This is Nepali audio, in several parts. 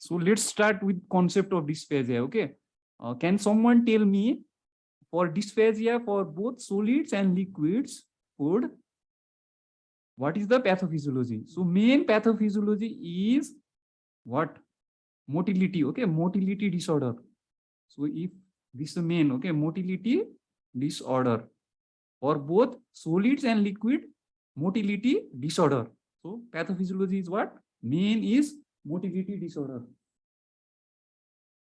So let's start with concept of dysphagia. Okay, can someone tell me for dysphagia for both solids and liquids food, what is the pathophysiology? So main pathophysiology is what? Motility. Okay, motility disorder. So if this is the main, okay, motility disorder for both solids and liquid, motility disorder. So pathophysiology is what? Main is motility disorder.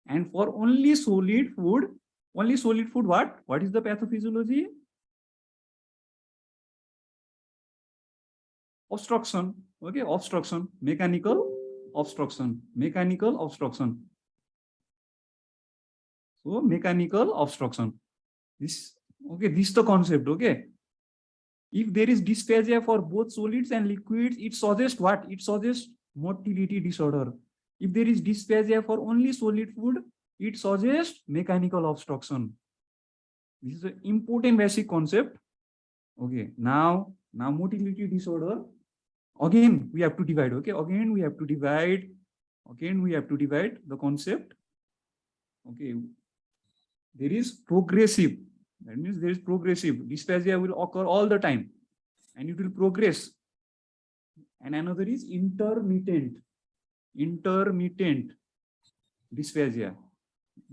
And for only solid food, what? What is the pathophysiology? Obstruction. Okay, obstruction, mechanical obstruction. So mechanical obstruction. This, okay, this is the concept. Okay, if there is dysphagia for both solids and liquids, it suggests what? It suggests motility disorder. If there is dysphagia for only solid food, it suggests mechanical obstruction. This is an important basic concept. Okay, now motility disorder. Again, we have to divide. Okay, again we have to divide the concept. Okay, there is progressive. That means there is progressive. Dysphagia will occur all the time and it will progress. And another is intermittent dysphagia.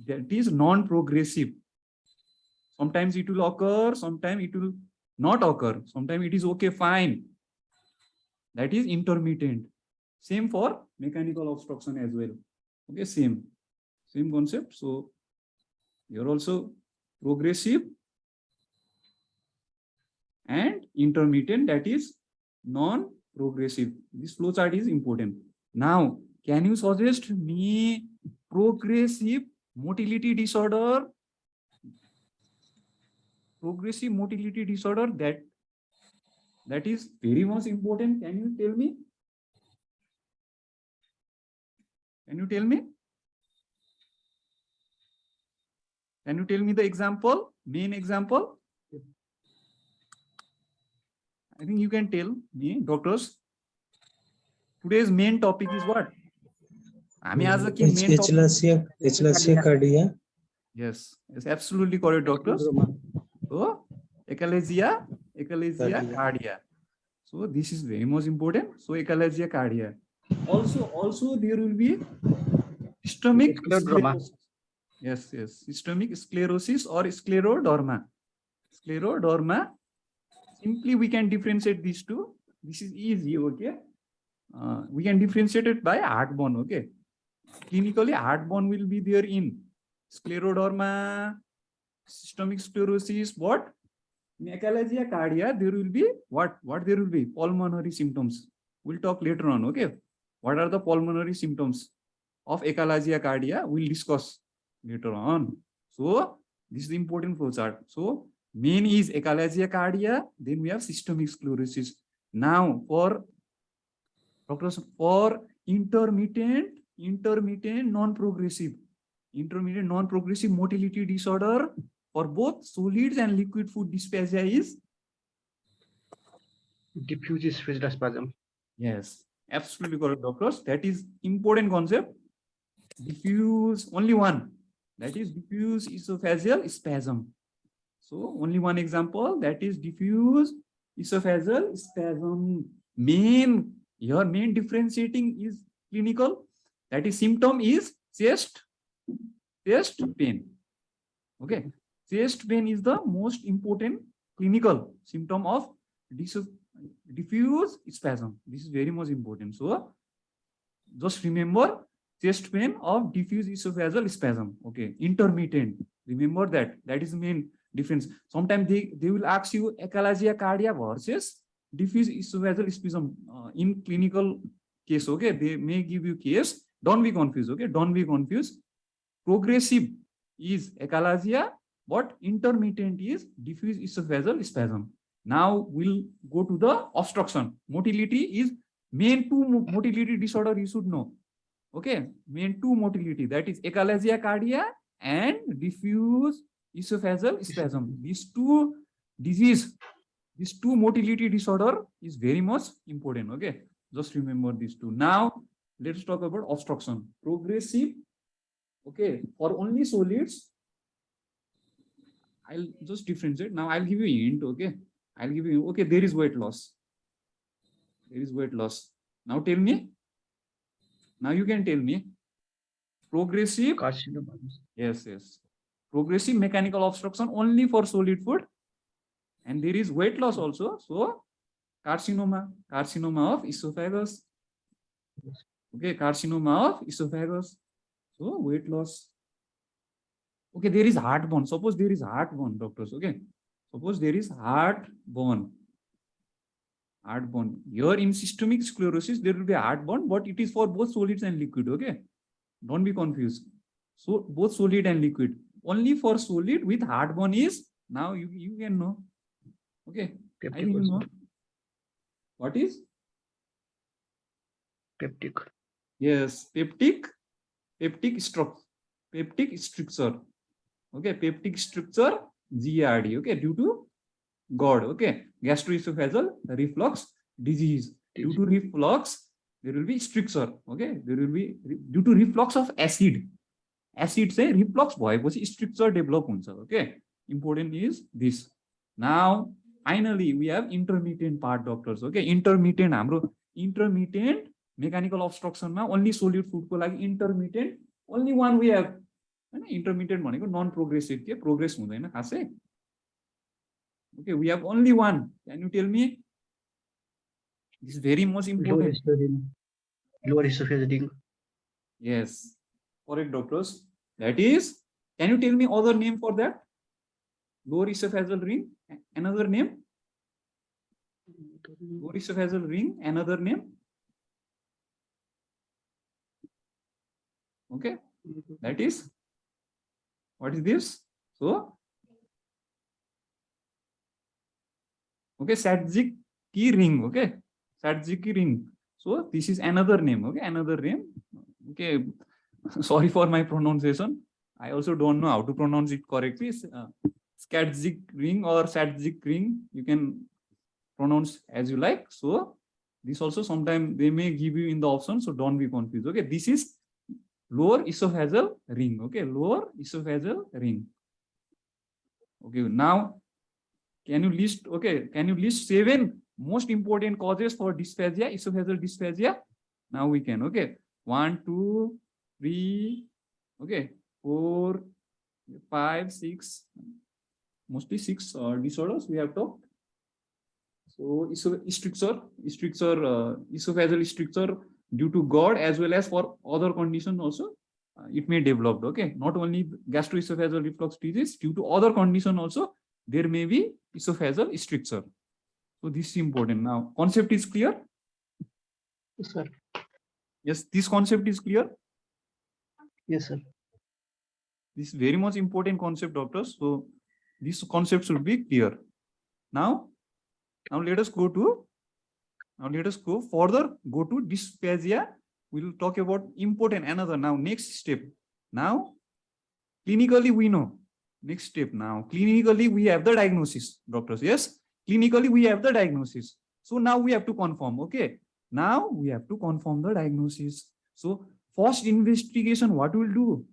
That is non-progressive. Sometimes it will occur, sometimes it will not occur. Sometimes it is okay, fine. That is intermittent. Same for mechanical obstruction as well. Okay, same concept. So here also progressive and intermittent, that is non-progressive. This flow chart is important. Now, can you suggest me progressive motility disorder? Progressive motility disorder, that is very much important. Can you tell me? Can you tell me the example, main example? I think you can tell me, doctors. Today's main topic is what? ACHALASIA CARDIA. Yes, absolutely correct, doctors. So, ACHALASIA CARDIA. So this is very much important. So ACHALASIA CARDIA. Also there will be systemic sclerosis. Yes, systemic sclerosis or scleroderma. Simply we can differentiate these two. This is easy. Okay, we can differentiate it by heartburn. Okay, clinically heartburn will be there in scleroderma, systemic sclerosis. What? In ACHALASIA CARDIA, there will be what there will be? Pulmonary symptoms. We'll talk later on. Okay, what are the pulmonary symptoms of ACHALASIA CARDIA? We'll discuss later on. So this is the important flow chart. So main is ACHALASIA CARDIA, then we have systemic sclerosis. Now for doctors, for intermittent non-progressive motility disorder for both solids and liquid food dysphagia is diffuse esophageal spasm. Yes, absolutely correct, doctors. That is important concept. Diffuse, only one, that is diffuse esophageal spasm. So only one example, that is diffuse esophageal spasm. Main differentiating is clinical, that is symptom is chest pain. Okay, chest pain is the most important clinical symptom of diffuse spasm. This is very much important. So just remember chest pain of diffuse esophageal spasm. Okay, intermittent, remember that is the main difference. Sometimes they will ask you ACHALASIA CARDIA versus diffuse esophageal spasm in clinical case. Okay, they may give you case. Don't be confused. Okay, don't be confused. Progressive is ACHALASIA, but intermittent is diffuse esophageal spasm. Now we'll go to the obstruction. Motility is main two motility disorder you should know. Okay, main two motility, that is ACHALASIA CARDIA and diffuse esophageal spasm. These two disease, these two motility disorder is very much important. Okay, just remember these two. Now let's talk about obstruction. Progressive, okay, for only solids. I'll just differentiate. Now I'll give you a hint, okay? I'll give you, okay, there is weight loss. There is weight loss. Now tell me. Now you can tell me. Progressive. Carcinoma. Yes, yes. Progressive mechanical obstruction only for solid food. And there is weight loss also. So carcinoma of esophagus. Okay, carcinoma of esophagus. So weight loss. Okay, there is heartburn. Suppose there is heartburn, doctors. Okay, suppose there is heartburn. Heartburn. Here in systemic sclerosis, there will be heartburn, but it is for both solids and liquid. Okay, don't be confused. So both solid and liquid. Only for solid with heartburn is now you can know. Okay, I will know. What is? Peptic. Yes, peptic structure. Peptic stricture. Okay, peptic stricture, GARD. Okay, due to GORD. Okay, gastroesophageal reflux disease. Due to reflux, there will be stricture. Okay, there will be due to reflux of acid. Acid say reflux bhayeपछि stricture develop हुन्छ. Okay, important is this. Now finally we have intermittent part, doctors. Okay, intermittent हाम्रो intermittent mechanical obstruction मा only solid food को लागि intermittent only one we have. Intermittent भनेको non progressive के progress हुँदैन खासै. Okay, we have only one. Can you tell me? This is very much important. Lower esophageal ring. Yes, correct, doctors. That is, can you tell me other name for that? Lower esophageal ring, another name? Lower esophageal ring, another name? Okay, that is, what is this? So, okay, Sajic ring, okay, Sajic ring. So, this is another name, okay, another name. Okay, sorry for my pronunciation. I also don't know how to pronounce it correctly. Sajic ring or Sajic ring, you can pronounce as you like. So, this also sometimes they may give you in the option, so don't be confused. Okay, this is lower esophageal ring. Okay, lower esophageal ring. Okay, now can you list? Okay, can you list 7 most important causes for dysphagia, esophageal dysphagia? Now we can. Okay, 1, 2, 3. Okay, 4, 5, 6. Mostly 6 disorders we have talked. So stricture, esophageal stricture due to GORD as well as for other conditions also it may develop. Okay, not only gastroesophageal reflux disease, due to other condition also there may be esophageal stricture. So this is important. Now concept is clear? Yes, sir. Yes, this concept is clear. Yes, sir. This is very much important concept, doctors. So this concept should be clear. Now let us go further, go to dysphagia. We will talk about important another now next step. Now clinically we know. Next step now. Clinically we have the diagnosis, doctors. Yes, clinically we have the diagnosis. So now we have to confirm. Okay, now we have to confirm the diagnosis. So first investigation, what will do?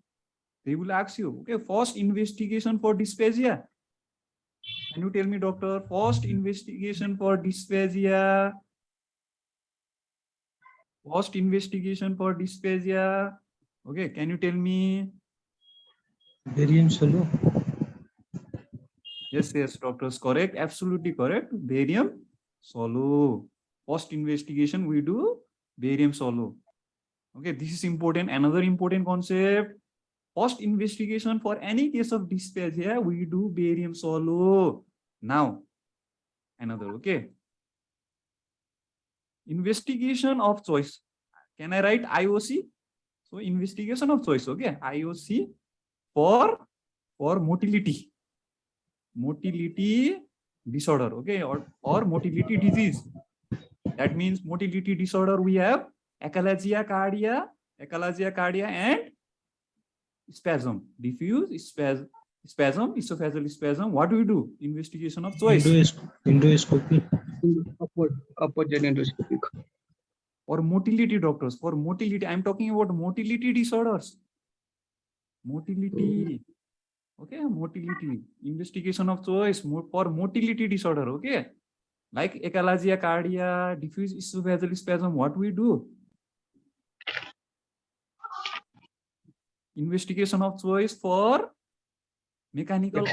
They will ask you, okay, first investigation for dysphagia. Can you tell me, doctor, first investigation for dysphagia? First investigation for dysphagia. Okay, can you tell me? Barium solo. Yes, doctors, correct. Absolutely correct. Barium solo. First investigation we do barium solo. Okay, this is important. Another important concept. First investigation for any case of dysphagia, we do barium solo. Now, another, okay. Investigation of choice. Can I write IOC? So investigation of choice, okay. IOC for motility. Motility disorder, okay, or motility disease. That means motility disorder we have achalasia cardia, and spasm, diffuse spasm, esophageal spasm. What do we do? Investigation of choice. Endoscopy. Upward endoscopic. For motility doctors, for motility, I'm talking about motility disorders. Motility. Okay, motility. Investigation of choice for motility disorder. Okay, like achalasia, cardia, diffuse esophageal spasm. What we do? Investigation of choice for mechanical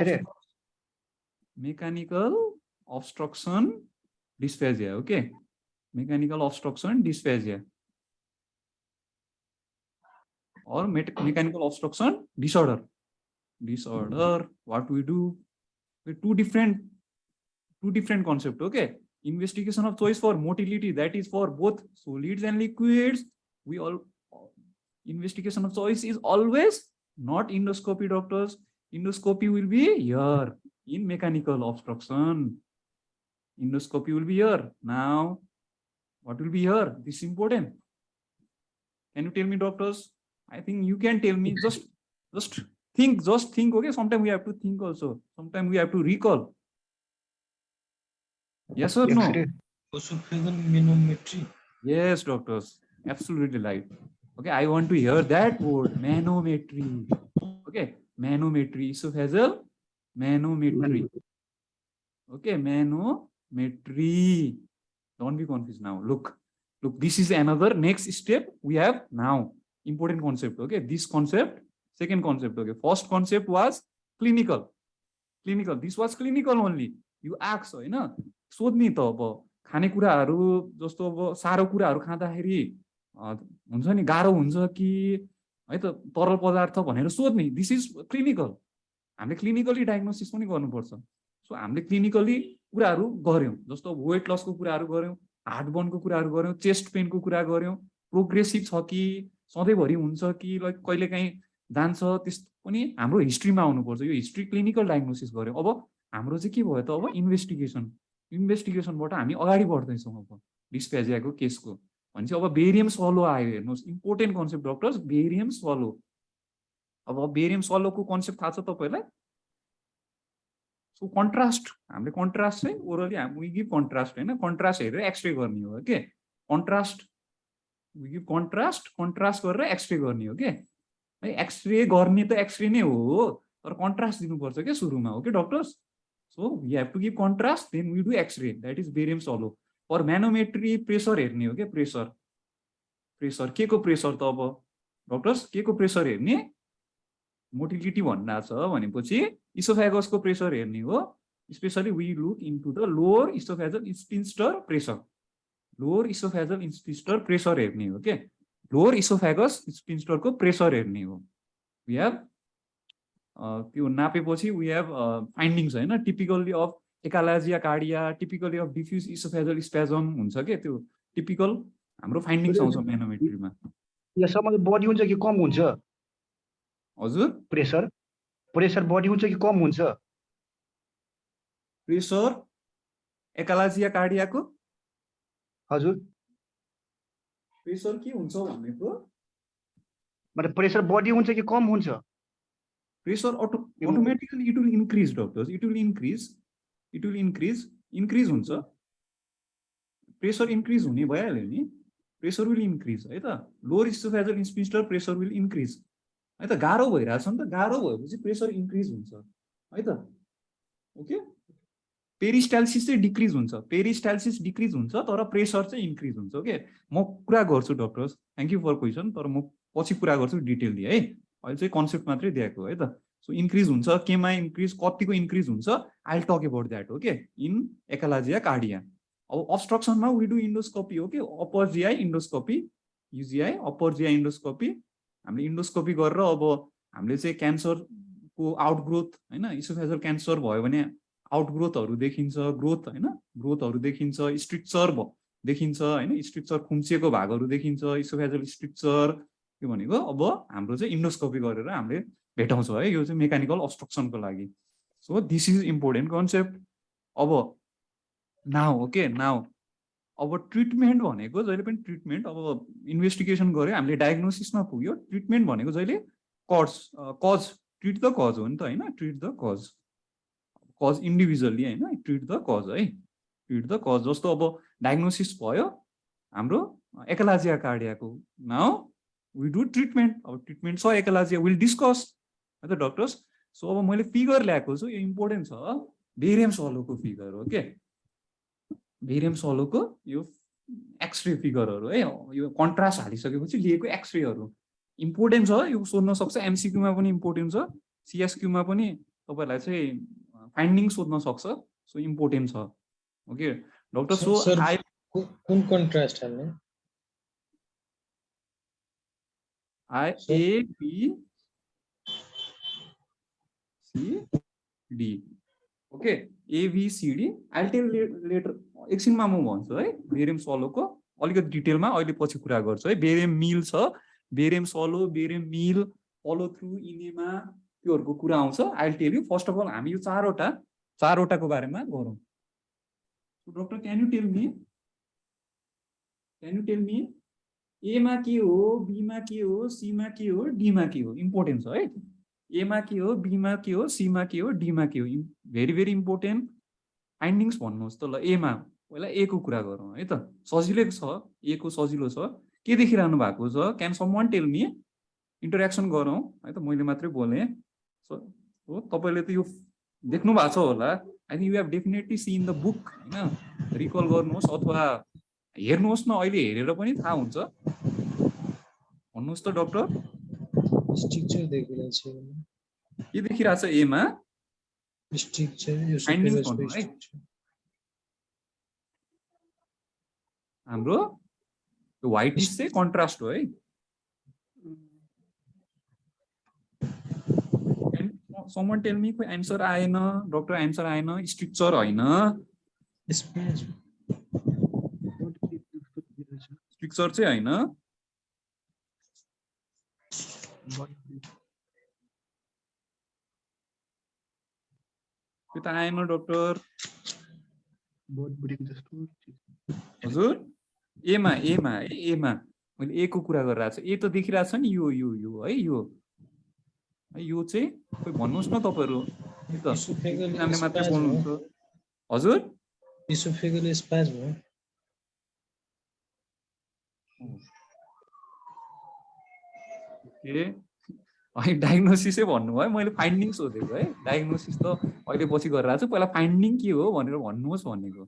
obstruction dysphagia. Okay, mechanical obstruction dysphagia or mechanical obstruction disorder. What we do with two different concepts. Okay, investigation of choice for motility, that is for both solids and liquids. Investigation of choice is always not endoscopy, doctors. Endoscopy will be here in mechanical obstruction. Endoscopy will be here. Now what will be here? This is important. Can you tell me, doctors? I think you can tell me. Just think. Okay, sometimes we have to think also. Sometimes we have to recall. Yes or no? Esophageal manometry. Yes, doctors. Absolutely right. Okay, I want to hear that word, manometry. Okay, manometry, esophageal manometry. Okay, manometry. Don't be confused now. Look, this is another next step we have now. Important concept. Okay, this concept, second concept. Okay, first concept was clinical. This was clinical only. You ask, होइन सोध्ने त अब खानेकुराहरू जस्तो अब सारो कुराहरू खाँदाखेरि हुन्छ नि गाह्रो हुन्छ कि है त तरल पदार्थ भनेर सोध्ने. This is clinical. हामीले क्लिनिकली डायग्नोसिस पनि गर्नुपर्छ. सो हामीले क्लिनिकली कुराहरू गर्यौं, जस्तो वेट लसको कुराहरू गर्यौं, हार्ट बर्नको कुराहरू गर्यौं, चेस्ट पेनको कुरा गर्यौं, प्रोग्रेसिभ छ कि सधैँभरि हुन्छ कि लाइक कहिलेकाहीँ जान्छ, त्यस्तो पनि हाम्रो हिस्ट्रीमा आउनुपर्छ. यो हिस्ट्री क्लिनिकल डायग्नोसिस गर्यौं. अब हाम्रो चाहिँ के भयो त, अब इन्भेस्टिगेसनबाट हामी अगाडि बढ्दैछौँ. अब डिस्फेजियाको केसको भनेपछि अब बेरियम सलो आयो. हेर्नुहोस्, इम्पोर्टेन्ट कन्सेप्ट डक्टर्स, बेरियम सलो. अब बेरियम सलोको कन्सेप्ट थाहा छ तपाईँलाई? सो कन्ट्रास्ट, हामीले कन्ट्रास्ट चाहिँ ओरली वी गिभ कन्ट्रास्ट, होइन कन्ट्रास्ट हेरेर एक्सरे गर्ने हो के. कन्ट्रास्ट वी गिभ कन्ट्रास्ट गरेर एक्सरे गर्ने हो के. एक्सरे गर्ने त एक्सरे नै हो, तर कन्ट्रास्ट दिनुपर्छ क्या सुरुमा. हो कि doctors? So we have to give contrast, then we do xray. That is barium swallow. For manometry pressure हेर्ने हो क्या. प्रेसर के को प्रेसर त अब डक्टर्स, के को प्रेसर हेर्ने? मोटिलिटी भनिरहेको छ भनेपछि इसोफेगसको प्रेसर हेर्ने हो. Especially we look into the lower oesophageal sphincter pressure. Lower oesophageal sphincter pressure हेर्ने हो के. लोअर इसोफेगस स्फिन्क्टरको प्रेसर हेर्ने हो. वी हेभ त्यो नापेपछि वी हेभ फाइन्डिङ्स, होइन typically of achalasia cardia, typically of diffuse oesophageal spasm हुन्छ के. त्यो टिपिकल हाम्रो फाइन्डिङ्स आउँछ म्यानोमेट्रीमा. यसमा बढी हुन्छ कि कम हुन्छ? हजुर, प्रेसर बढी हुन्छ कि कम हुन्छ? प्रेसर एकालाजिया कार्डियाको हजुर, प्रेसर के हुन्छ भनेको? मतलब प्रेसर बढी हुन्छ कि कम हुन्छ? Pressure automatically it will increase, doctors. It will increase हुन्छ. प्रेसर इन्क्रिज हुने भइहाल्यो नि. प्रेसर विल इन्क्रिज है त. Lower oesophageal sphincter pressure will increase है त. गाह्रो भइरहेछ नि त. गाह्रो भएपछि प्रेसर इन्क्रिज हुन्छ है त. ओके, पेरिस्टाल्सिस चाहिँ डिक्रिज हुन्छ, तर प्रेसर चाहिँ इन्क्रिज हुन्छ. ओके, म कुरा गर्छु doctors, thank you for question, तर म पछि कुरा गर्छु डिटेलली है. अहिले चाहिँ कन्सेप्ट मात्रै दिएको है त. सो इन्क्रिज हुन्छ, केमा इन्क्रिज, कतिको इन्क्रिज हुन्छ, I will talk about that. Okay, in achalasia cardia. अब अब्स्ट्रक्सनमा we do endoscopy. Okay, upper GI endoscopy, UGI upper GI endoscopy. हामीले इन्डोस्कोपी गरेर अब हामीले चाहिँ क्यान्सरको आउटग्रोथ, होइन इसोफेगल क्यान्सर भयो भने आउटग्रोथहरू देखिन्छ, ग्रोथहरू देखिन्छ, स्ट्रक्चर देखिन्छ, होइन स्ट्रक्चर खुम्चिएको भागहरू देखिन्छ, इसोफेगल स्ट्रक्चर. के भनेको अब हाम्रो चाहिँ इन्डोस्कोपी गरेर हामीले भेटाउँछ है. यो चाहिँ मेकानिकल अब्स्ट्रक्सनको लागि. So this is important concept. अब नाउ अब ट्रिटमेन्ट भनेको जहिले पनि ट्रिटमेन्ट, अब इन्भेस्टिगेसन गऱ्यो हामीले, डायग्नोसिसमा पुग्यो. ट्रिटमेन्ट भनेको जहिले कज ट्रिट द कज हो नि त, होइन ट्रिट द कज इन्डिभिजुअली, होइन ट्रिट द कज है. Treat the cause. जस्तो अब डायग्नोसिस भयो हाम्रो, एकालाजिया कार्डियाको नाउ वी डु ट्रिटमेन्ट अब ट्रिटमेन्ट छ एकालाजिया विल डिस्कस है त डक्टर्स सो अब मैले फिगर ल्याएको छु यो इम्पोर्टेन्ट छ बेरियम सलोको फिगर हो के बेरियम सलोको यो एक्सरे फिगरहरू है यो कन्ट्रास्ट हालिसकेपछि लिएको एक्सरेहरू इम्पोर्टेन्ट छ यो सोध्न सक्छ एमसीक्यूमा पनि इम्पोर्टेन्ट छ सीएसक्यूमा पनि तपाईहरुलाई चाहिँ फाइन्डिङ सोध्न सक्छ सो इम्पोर्टेन्ट छ ओके डक्टर सो आई कुन कन्ट्रास्ट हाल्ने I A B C D okay ABCD I tell letter एकछिनमा म भन्छु है बेरियम सलोको अलिकति डिटेलमा अहिले पछि कुरा गर्छु है बेरियम मिल छ barium swallow barium meal follow through enema त्योहरुको कुरा आउँछ I tell you first of all हामी यो चारवटाको बारेमा गरौँ doctor can you tell me ए मा के हो बी मा के हो सी मा के हो डी मा के हो इम्पोर्टेन्ट छ है ए मा के हो बी मा के हो सी मा के हो डी मा के हो भेरी भेरी इम्पोर्टेन्ट फाइन्डिङ्स भन्नुहोस् त ल ए मा पहिला ए को कुरा गरौँ है त सजिलै छ ए को सजिलो छ के देखिरहनु भएको छ can someone tell me interaction गरौँ है त मैले मात्रै बोलेँ सो हो तपाईले त यो देख्नु भएको छ होला I think you have definitely seen the book हैन रिकल गर्नुहोस् अथवा हेर्नुहोस् न अहिले हेरेर पनि थाहा हुन्छ भन्नुहोस् त डक्टर स्ट्रक्चर देखिरहेको छ के देखिरहेको छ ए मा स्ट्रक्चर यो फाइन्डिङ सुपर गर्नु है हाम्रो त्यो व्हाइट इज चाहिँ कन्ट्रास्ट हो है समवन टेल मी कोही आन्सर आएन डक्टर आन्सर आएन स्ट्रक्चर हैन स्ट्रक्चर चाहिँ हैन त्यो त आएन डक्टर हजुर एमा मैले ए को कुरा गरिरहेको छु ए त देखिरहेको छ नि यो है यो चाहिँ खोइ भन्नुहोस् न तपाईहरु त नामले मात्रै बोल्नुहुन्छ हजुर इसोफेगल स्पाज्म हो ए है डायग्नोसिसै भन्नुभयो मैले फाइन्डिङ सोधेको है डायग्नोसिस त अहिले पछि गरिरहेको छु पहिला फाइन्डिङ के हो भनेर भन्नुहोस् भनेको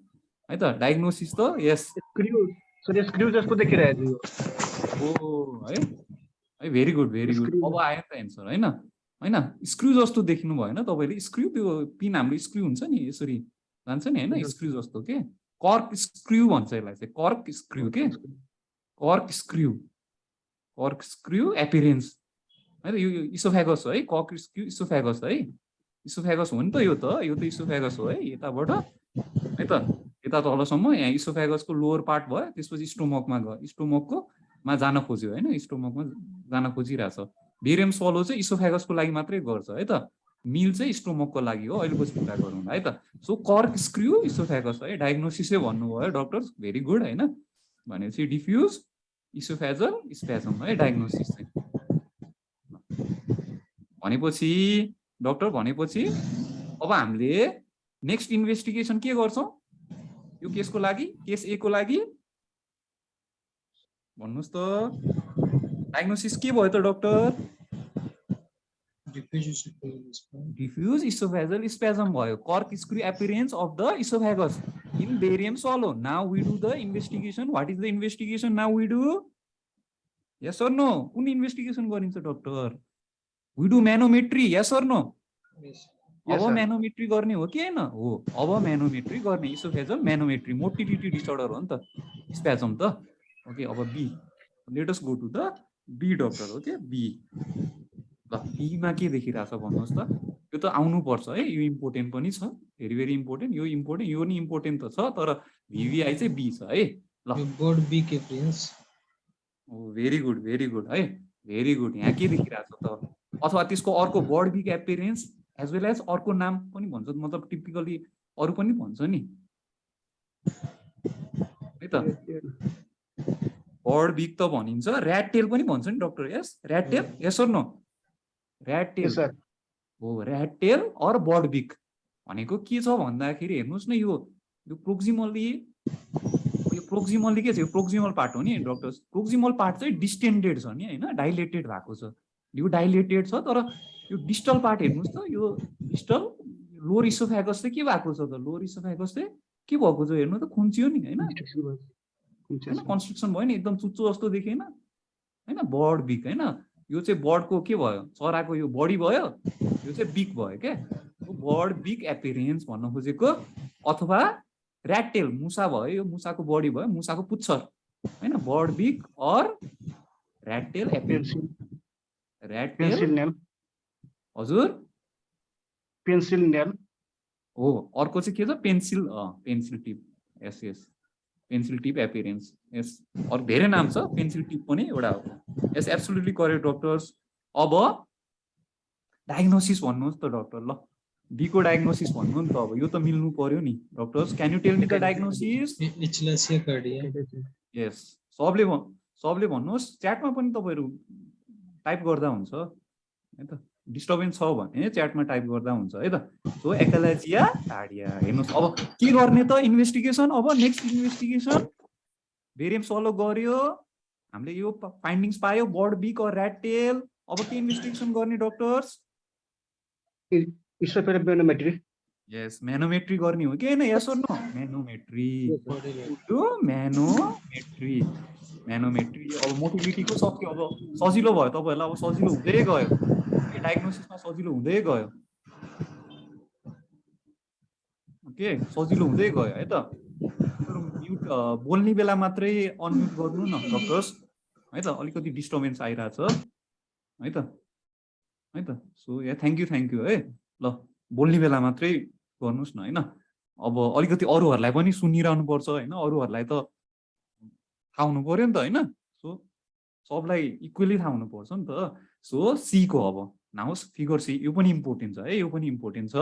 है त डायग्नोसिस त यस स्क्रू जस्तो देखिरहेको ओ है भेरी गुड अब आयो त एन्सर हैन स्क्रू जस्तो देख्नु भएन तपाईले स्क्रू त्यो पिन हाम्रो स्क्रू हुन्छ नि यसरी जान्छ नि हैन स्क्रू जस्तो के कर्क स्क्रू भन्छ यसलाई चाहिँ कर्क स्क्रू एपियरेन्स है त यो इसोफेगस हो है कर्क स्क्रू इसोफेगस है इसोफेगस हो नि त यो त इसोफेगस हो है यताबाट है त यता तलसम्म यहाँ इसोफेगसको लोअर पार्ट भयो त्यसपछि स्टोमकमा गयो स्टोमकको मा जान खोज्यो हैन स्टोमकमा जान खोजिरहेछ बेरियम सलो चाहिँ इसोफेगसको लागि मात्रै गर्छ है त मिल चाहिँ स्टोमकको लागि हो अहिले पछि कुरा गरौँ है त सो कर्क स्क्रू इसोफेगस है डायग्नोसिसै भन्नुभयो डक्टर भेरी गुड हैन भनेपछि डिफ्युज इसोफेजल स्पेजम है डायग्नोसिस चाहिँ भनेपछि अब हामीले नेक्स्ट इन्भेस्टिगेसन के गर्छौं यो केसको लागि केस ए को लागि भन्नुस् त डायग्नोसिस के भयो त डक्टर डिफ्यूज इसोफेजल स्पेजम भयो cork screw appearance of the oesophagus in barium swallow now we do the investigation what is the investigation now we do yes or no कुन इन्भेस्टिगेसन गरिन्छ doctor we do manometry yes or no अब म्यानोमेट्री गर्ने हो कि हैन हो अब म्यानोमेट्री गर्ने इसोफेजल म्यानोमेट्री मोटिलिटी डिसअर्डर हो नि त स्पेजम त ओके अब B let us go to the B doctor okay B ल बी मा के देखिरहेछ भन्नुहोस् त यो त आउनु पर्छ है यो इम्पोर्टेन्ट पनि छ भेरी भेरी इम्पोर्टेन्ट यो नि इम्पोर्टेन्ट त छ तर भिभिआई चाहिँ बी छ है ल बोर्ड बी के फ्रेन्ड्स ओ भेरी गुड है भेरी गुड यहाँ के देखिरहेछ त अथवा त्यसको अर्को board B appearance as well as अर्को नाम पनि भन्छ मतलब टिपिकली अरु पनि भन्छ नि है त बर्ड बिग त भनिन्छ ऱ्याट टेल पनि भन्छ नि doctor yes rat tail yes or no rat tail हो rat tail or bird beak भनेको के छ भन्दाखेरि हेर्नुस् न यो प्रोक्सिमली यो प्रोक्सिमल के छ यो प्रोक्सिमल पार्ट हो नि डक्टर्स प्रोक्सिमल पार्ट चाहिँ डिस्टेन्डेड छ नि हैन डाइलेटेड भएको छ यो डाइलेटेड छ तर यो डिस्टल पार्ट हेर्नुस् त यो डिस्टल लोअर इसोफेगस चाहिँ के भएको छ त लोअर इसोफेगस चाहिँ के भएको छ हेर्नु त खुम्चियो नि हैन हैन कन्स्ट्रक्सन भयो नि एकदम चुच्चो जस्तो देखेन हैन बर्ड बिक हैन यो चाहिँ बर्डको के भयो चराको यो बडी भयो यो चाहिँ बिक भयो के बर्ड बिक एपियरेन्स भन्न खोजेको अथवा ऱ्याट टेल मुसा भयो यो मुसाको बडी भयो मुसाको पुच्छर हैन bird beak or rat tail appearance rat tail हजुर पेन्सिल नेल हो अर्को चाहिँ के छ pencil tip yes yes pencil tip appearance yes अरु धेरै नाम छ पेन्सिल टिप पनि एउटा हो यस एब्सोल्युटली करेक्ट डक्टर्स अब डायग्नोसिस भन्नुहोस् त डक्टर ल बीको डायग्नोसिस भन्नु नि त अब यो त मिल्नु पर्यो नि doctors can you tell me the diagnosis achalasia cardia yes सबले भन्नुहोस् च्याटमा पनि तपाईहरु टाइप गर्दा हुन्छ है त डिस्टर्बेन्स छ भने च्याटमा टाइप गर्दा हुन्छ है त सो एकालाजिया कार्डिया हेर्नुस् अब के गर्ने त इन्भेस्टिगेसन अब नेक्स्ट इन्भेस्टिगेसन बेरियम सल्भ गर्यो हामीले यो फाइन्डिङ्स पायो bird beak or rat tail अब के इन्भेस्टिगेसन गर्ने डक्टर्स म्यानोमेट्री यस म्यानोमेट्री गर्ने हो कि हैन यस अर नो म्यानोमेट्री म्यानोमेट्री अब मोटिलिटीको सक्यो अब सजिलो भयो तपाईहरुलाई अब सजिलो हुँदै गयो डायग्नोसिसमा सजिलो हुँदै गयो ओके सजिलो हुँदै गयो है त म्युट बोल्ने बेला मात्रै अनम्युट गर्नु न डक्टर्स है त अलिकति डिस्टर्बेन्स आइराछ है त सो या थ्यांक यू है ल बोल्ने बेला मात्रै गर्नुस् न हैन अब अलिकति अरूहरुलाई पनि सुनिरहनु पर्छ हैन अरूहरुलाई त थाहा हुनु पर्यो नि त हैन सो सबलाई इक्वली थाहा हुनु पर्छ नि त सो सी को अब नाउस फिगर सी यो पनि इम्पोर्टेन्ट छ है यो पनि इम्पोर्टेन्ट छ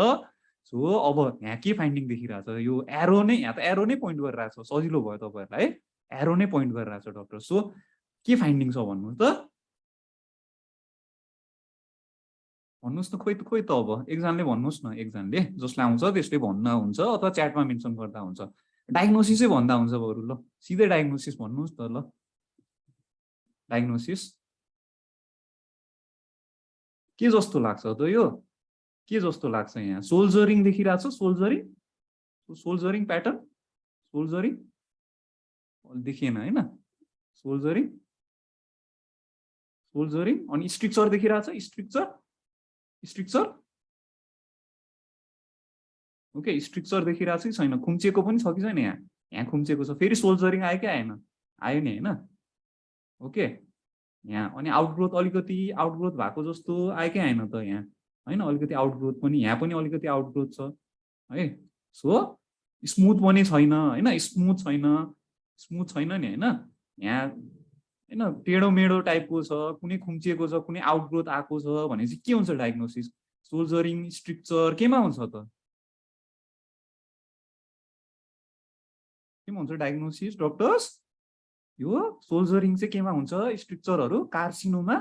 सो अब यहाँ के फाइन्डिङ देखिरहेछ यो एरो नै यहाँ त एरो नै पोइन्ट गरिरहेछ सजिलो भयो तपाईहरुलाई एरो नै पोइन्ट गरिरहेछ डक्टर सो के फाइन्डिङ छ भन्नु त भन्नुस् न खोइ त अब एकजनाले भन्नुस् न एकजनाले जसले आउँछ त्यसले भन्न हुन्छ अथवा च्याटमा मेन्सन गर्दा हुन्छ डायग्नोसिसै भन्दा हुन्छ बरु ल सिधै डायग्नोसिस भन्नुस् त ल डायग्नोसिस के जस्तो लाग्छ त यो के जस्तो लाग्छ यहाँ सोल्जरिङ देखिरहेछ सोल्जरिङ प्याटर्न सोल्जरिङ देखिएन हैन सोल्जरिङ अनि स्ट्रक्चर देखिरहेछ स्ट्रक्चर ओके स्ट्रक्चर देखिरहेछ कि छैन खुम्चेको पनि छ कि छैन यहाँ खुम्चेको छ फेरि सोल्जरिङ आयो कि आएन आयो नि हैन ओके यहाँ अनि आउटग्रोथ अलिकति आउटग्रोथ भएको जस्तो आयो कि आएन त यहाँ हैन अलिकति आउटग्रोथ पनि यहाँ पनि अलिकति आउटग्रोथ छ है सो स्मुथ पनि छैन हैन स्मुथ छैन नि हैन यहाँ हैन टेढो मेढो टाइपको छ कुनै खुम्चिएको छ कुनै आउटग्रोथ आएको छ भनेपछि के हुन्छ डायग्नोसिस सोल्जरिङ स्ट्रक्चर केमा हुन्छ त केमा हुन्छ डायग्नोसिस डक्टर्स यो सोल्जरिङ चाहिँ केमा हुन्छ स्ट्रक्चरहरु कार्सिनोमा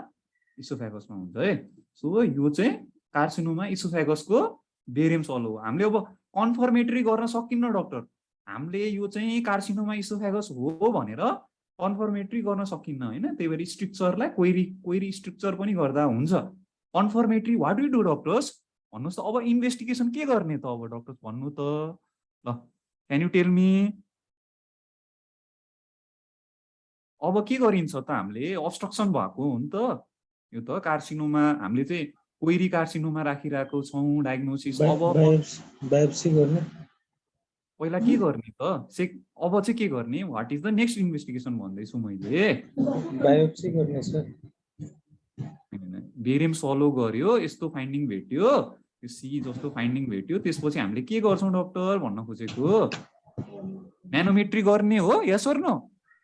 इसोफेगसमा हुन्छ है सो यो चाहिँ कार्सिनोमा इसोफेगसको बेरियम सल्भ हो हामीले अब कन्फर्मेटरी गर्न सकिन्न डक्टर हामीले यो चाहिँ कार्सिनोमा इसोफेगस हो भनेर कन्फर्मेटरी गर्न सकिन्न हैन त्यही भएर स्ट्रक्चरलाई क्वेरी स्ट्रक्चर पनि गर्दा हुन्छ confirmatory what do do doctors भन्नुस् त अब इन्भेस्टिगेसन के गर्ने त अब डक्टर्स भन्नु त ल क्यान यु टेल मी अब के गरिन्छ त हामीले अब्स्ट्रक्सन भएको हो नि त यो त कार्सिनोमा हामीले चाहिँ क्वेरी कार्सिनोमा राखिरहेको छौं डायग्नोसिस अब बायोप्सी गर्ने पहिला के गर्ने त अब चाहिँ के गर्ने what is the next investigation भन्दैछु मैले बायोप्सी गर्ने सर बेरियम सल्भ गर्यो यस्तो फाइन्डिङ भेट्यो यो सी जस्तो फाइन्डिङ भेट्यो त्यसपछि हामीले के गर्छौं डक्टर भन्न खोजेको म्यानोमेट्री गर्ने हो यस अर नो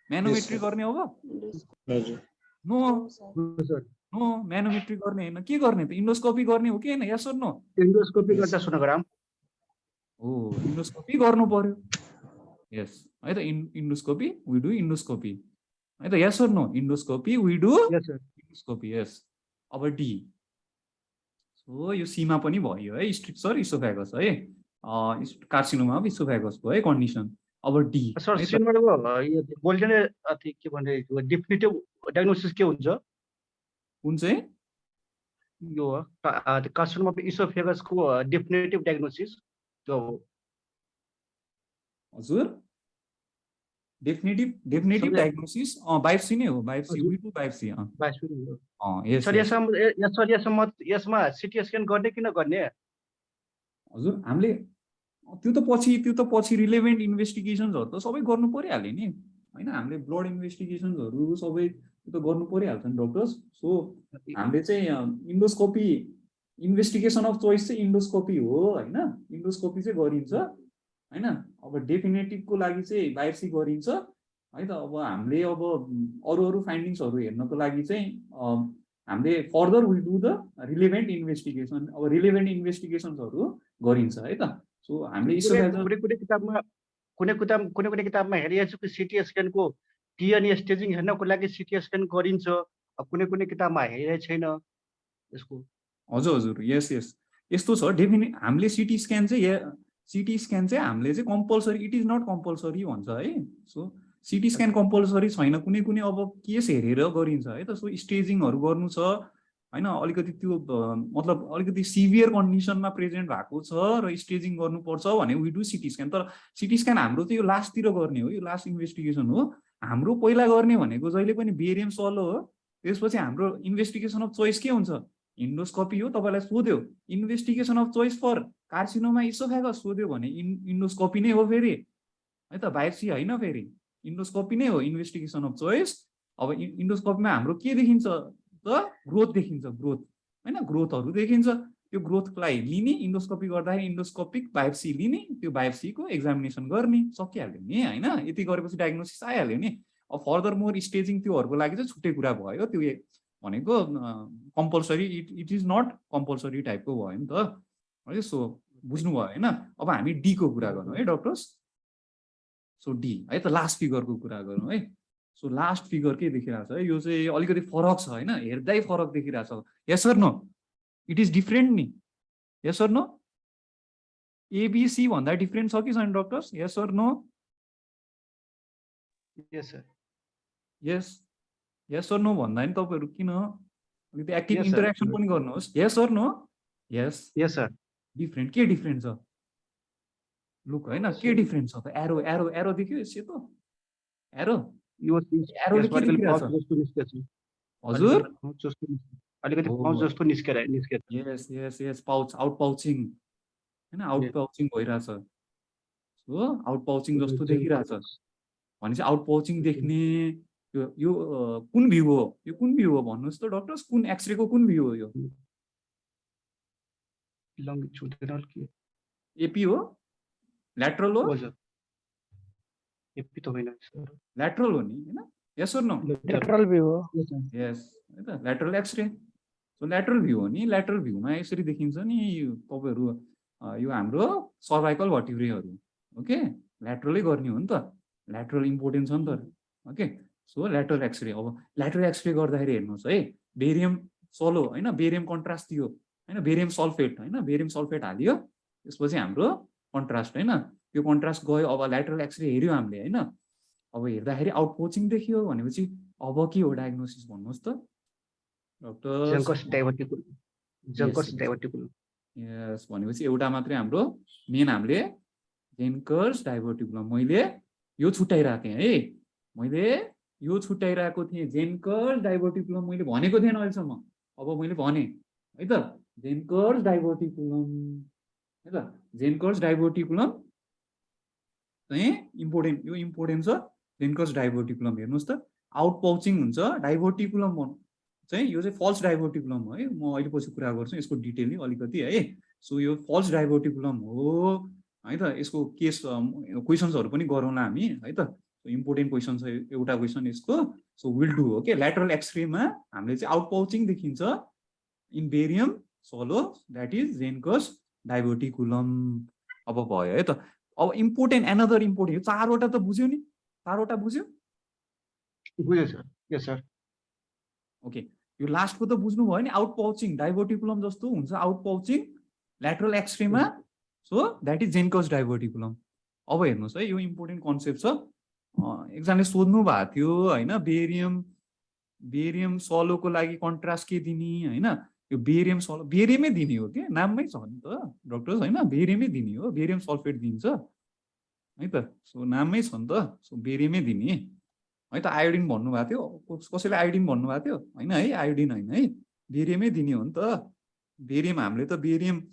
म्यानोमेट्री गर्ने अब नो म्यानोमेट्री गर्ने हैन के गर्ने त इन्डोस्कोपी गर्ने हो कि हैन यस अर नो इन्डोस्कोपी गर्दा सोनोग्राम हो इन्डोस्कोपी गर्नु पर्यो यस है त इन्डोस्कोपी वी डु इन्डोस्कोपी है त yes or no endoscopy we do endoscopy yes अब डी सो यो सीमा पनि भयो है स्ट्रक्चर इसोफेगस है कार्सिनोमा इसोफेगसको है कन्डिसन अब डी सर सिनेमाको यो गोल्डन के भन्ने डेफिनेटिभ डायग्नोसिस के हुन्छ कुन चाहिँ यो कार्सिनोमा अफ इसोफेगसको डेफिनेटिभ डायग्नोसिस त्यो हजुर डेफिनेटिभ डायग्नोसिस बायोप्सी नै हो biopsy we do biopsy yes sir यसमा सिटी स्क्यान गर्ने कि नगर्ने हजुर हामीले त्यो त पछि रिलेभेन्ट इन्भेस्टिगेसन्सहरु त सबै गर्नु परिहाल्यो नि हैन हामीले ब्लड इन्भेस्टिगेसन्सहरु सबै त्यो त गर्नु परिहाल्छ नि डक्टर्स सो हामीले चाहिँ इन्डोस्कोपी इन्भेस्टिगेसन अफ चोइस चाहिँ इन्डोस्कोपी हो हैन इन्डोस्कोपी चाहिँ गरिन्छ हैन अब डेफिनेटिभको लागि चाहिँ बायोप्सी गरिन्छ है त अब हामीले अब अरु फाइन्डिङ्सहरु हेर्नको लागि चाहिँ हामीले further will do the relevant investigation अब रिलेभेन्ट इन्भेस्टिगेसन्सहरु गरिन्छ है त सो हामीले कुनै किताबमा हेरिएको छु कि सिटी स्क्यानको टिएनए स्टेजिङ हेर्नको लागि सिटी स्क्यान गरिन्छ कुनै किताबमा हेरेको छैन यसको हजुर यस यस्तो छ डेफिनेट हामीले सिटी स्क्यान चाहिँ हामीले चाहिँ compulsory it is not compulsory भन्छ है सो सिटी स्क्यान कम्पल्सरी छैन कुनै अब केस हेरेर गरिन्छ है त सो स्टेजिङहरु गर्नु छ हैन अलिकति त्यो मतलब अलिकति सिभियर कन्डिसनमा प्रेजेन्ट भएको छ र स्टेजिङ गर्नुपर्छ भने वी डु सिटी स्क्यान तर सिटी स्क्यान हाम्रो चाहिँ यो लास्टतिर गर्ने हो यो लास्ट इन्भेस्टिगेसन हो हाम्रो पहिला गर्ने भनेको जहिले पनि बेरियम सलो हो त्यसपछि हाम्रो इन्भेस्टिगेसन अफ चोइस के हुन्छ इन्डोस्कोपी हो तपाईलाई सोध्यो investigation of choice for carcinoma oesophagus सोध्यो भने इन्डोस्कोपी नै हो फेरि है त बायोप्सी हैन फेरि इन्डोस्कोपी नै हो इन्भेस्टिगेसन अफ चोइस अब इन्डोस्कोपीमा हाम्रो के देखिन्छ त ग्रोथ देखिन्छ ग्रोथ हैन ग्रोथहरु देखिन्छ त्यो ग्रोथलाई लिने इन्डोस्कोपी गर्दाखेरि इन्डोस्कोपिक बायोप्सी लिने त्यो बायोप्सीको एक्जामिनेसन गर्ने सकिहाल्यो नि हैन यति गरेपछि डायग्नोसिस आइहाल्यो नि अब फर्दर मोर स्टेजिङ त्योहरुको लागि चाहिँ छुट्टै कुरा भयो त्यो भनेको compulsory it is not compulsory टाइपको भयो नि त है सो बुझ्नु भयो हैन अब हामी डी को कुरा गरौँ है डक्टर्स सो डी है त लास्ट फिगरको कुरा गरौँ है सो लास्ट फिगर के देखिरहेछ है यो चाहिँ अलिकति फरक छ हैन हेर्दै फरक देखिरहेछ yes sir no it is different नि यस सर नो एबीसी भन्दा डिफरेन्ट छ कि छैन doctors yes sir no yes sir yes sir no भन्दा नि तपाईहरु किन अलिकति एक्टिभ इन्टरेक्सन पनि गर्नुहोस् yes sir no yes sir different के डिफरेन्ट छ लुक हैन के डिफरेन्ट छ त एरो देखियो सेतो एरो यो एरोले के देखिरहेछ हजुर अलिकति पाउच जस्तो निस्केर यस पाउच आउट पाउचिङ हैन आउट पाउचिङ भइराछ सो आउट पाउचिङ जस्तो देखिरहेछ भनेपछि आउट पाउचिङ देख्ने यो कुन भ्यू हो भन्नुस् त डक्टर्स कुन एक्सरे को कुन भ्यू हो यो लंगिट्युडिनल के एपी हो ल्याटरल हो एपी त होइन सर ल्याटरल हो नि हैन यस और नो ल्याटरल भ्यू हो यस है त lateral X-ray so lateral view हो नि ल्याटरल भ्यूमा यसरी देखिन्छ नि तपाईहरु यो हाम्रो सर्भाइकल भर्टिब्रेहरु ओके ल्याटरलै गर्ने हो नि त ल्याटरल इम्पोर्टेन्ट छ नि त ओके सो ल्याटरल एक्सरे अब ल्याटरल एक्सरे गर्दाखेरि हेर्नुस् है बेरियम सलो हैन बेरियम कन्ट्रास्ट दियो हैन बेरियम सल्फेट हालियो त्यसपछि हाम्रो कन्ट्रास्ट हैन त्यो कन्ट्रास्ट गयो अब ल्याटरल एक्सरे हेर्यो हामीले हैन अब हेर्दाखेरि आउट पोचिङ देखियो भनेपछि अब के हो डायग्नोसिस भन्नुस् त डक्टर जंकर्स डाइभर्टिकुलम यस भनेपछि एउटा मात्रै हाम्रो मेन हामीले जेन्कर्स डाइभर्टिकुलम मैले यो छुट्याइराखे है मैले यो छुट्याइराको थिएँ जेन्कर्स डाइभर्टिकुलम मैले भनेको थिएन अहिलेसम्म अब मैले भने है त जेन्कर्स डाइभर्टिकुलम है त जेन्कर्स डाइभर्टिकुलम चाहिँ इम्पोर्टेन्ट यो इम्पोर्टेन्ट छ जेन्कर्स डाइभर्टिकुलम हेर्नुस् त आउट पाउचिङ हुन्छ डाइभर्टिकुलम चाहिँ यो चाहिँ फल्स डाइभर्टिकुलम हो है म अहिले पछि कुरा गर्छु यसको डिटेलली अलिकति है सो यो फल्स डाइभर्टिकुलम हो है त यसको केस क्वेसन्सहरु पनि गरौँला हामी है त इम्पोर्टेन्ट क्वेसन छ एउटा क्वेसन यसको so will do okay lateral एक्सरेमा हामीले चाहिँ आउट पाउचिङ देखिन्छ in barium swallow that is Zenker's diverticulum अब भयो है त अब इम्पोर्टेन्ट एनदर इम्पोर्टेन्ट चारवटा त बुझ्यो नि चारवटा बुझ्यो सर यस सर ओके यो लास्टको त बुझ्नु भयो नि आउट पाउचिङ डाइभर्टिकुलम जस्तो हुन्छ आउट पाउचिङ ल्याटरल एक्सरेमा so that is Zenker's diverticulum अब हेर्नुस् है यो इम्पोर्टेन्ट कन्सेप्ट छ एकजनाले सोध्नु भएको थियो हैन बेरियम सलोको लागि कन्ट्रास्ट के दिने हैन यो बेरियम सलो बेरियमै दिने हो के नाममै छ नि त डक्टर्स हैन बेरियमै दिने हो बेरियम सल्फेट दिन्छ है त सो नाममै छ नि त सो बेरियमै दिने है त आयोडिन भन्नु भएको थियो कसैले आयोडिन भन्नु भएको थियो हैन है आयोडिन हैन है बेरियमै दिने हो नि त बेरियम हामीले त बेरियम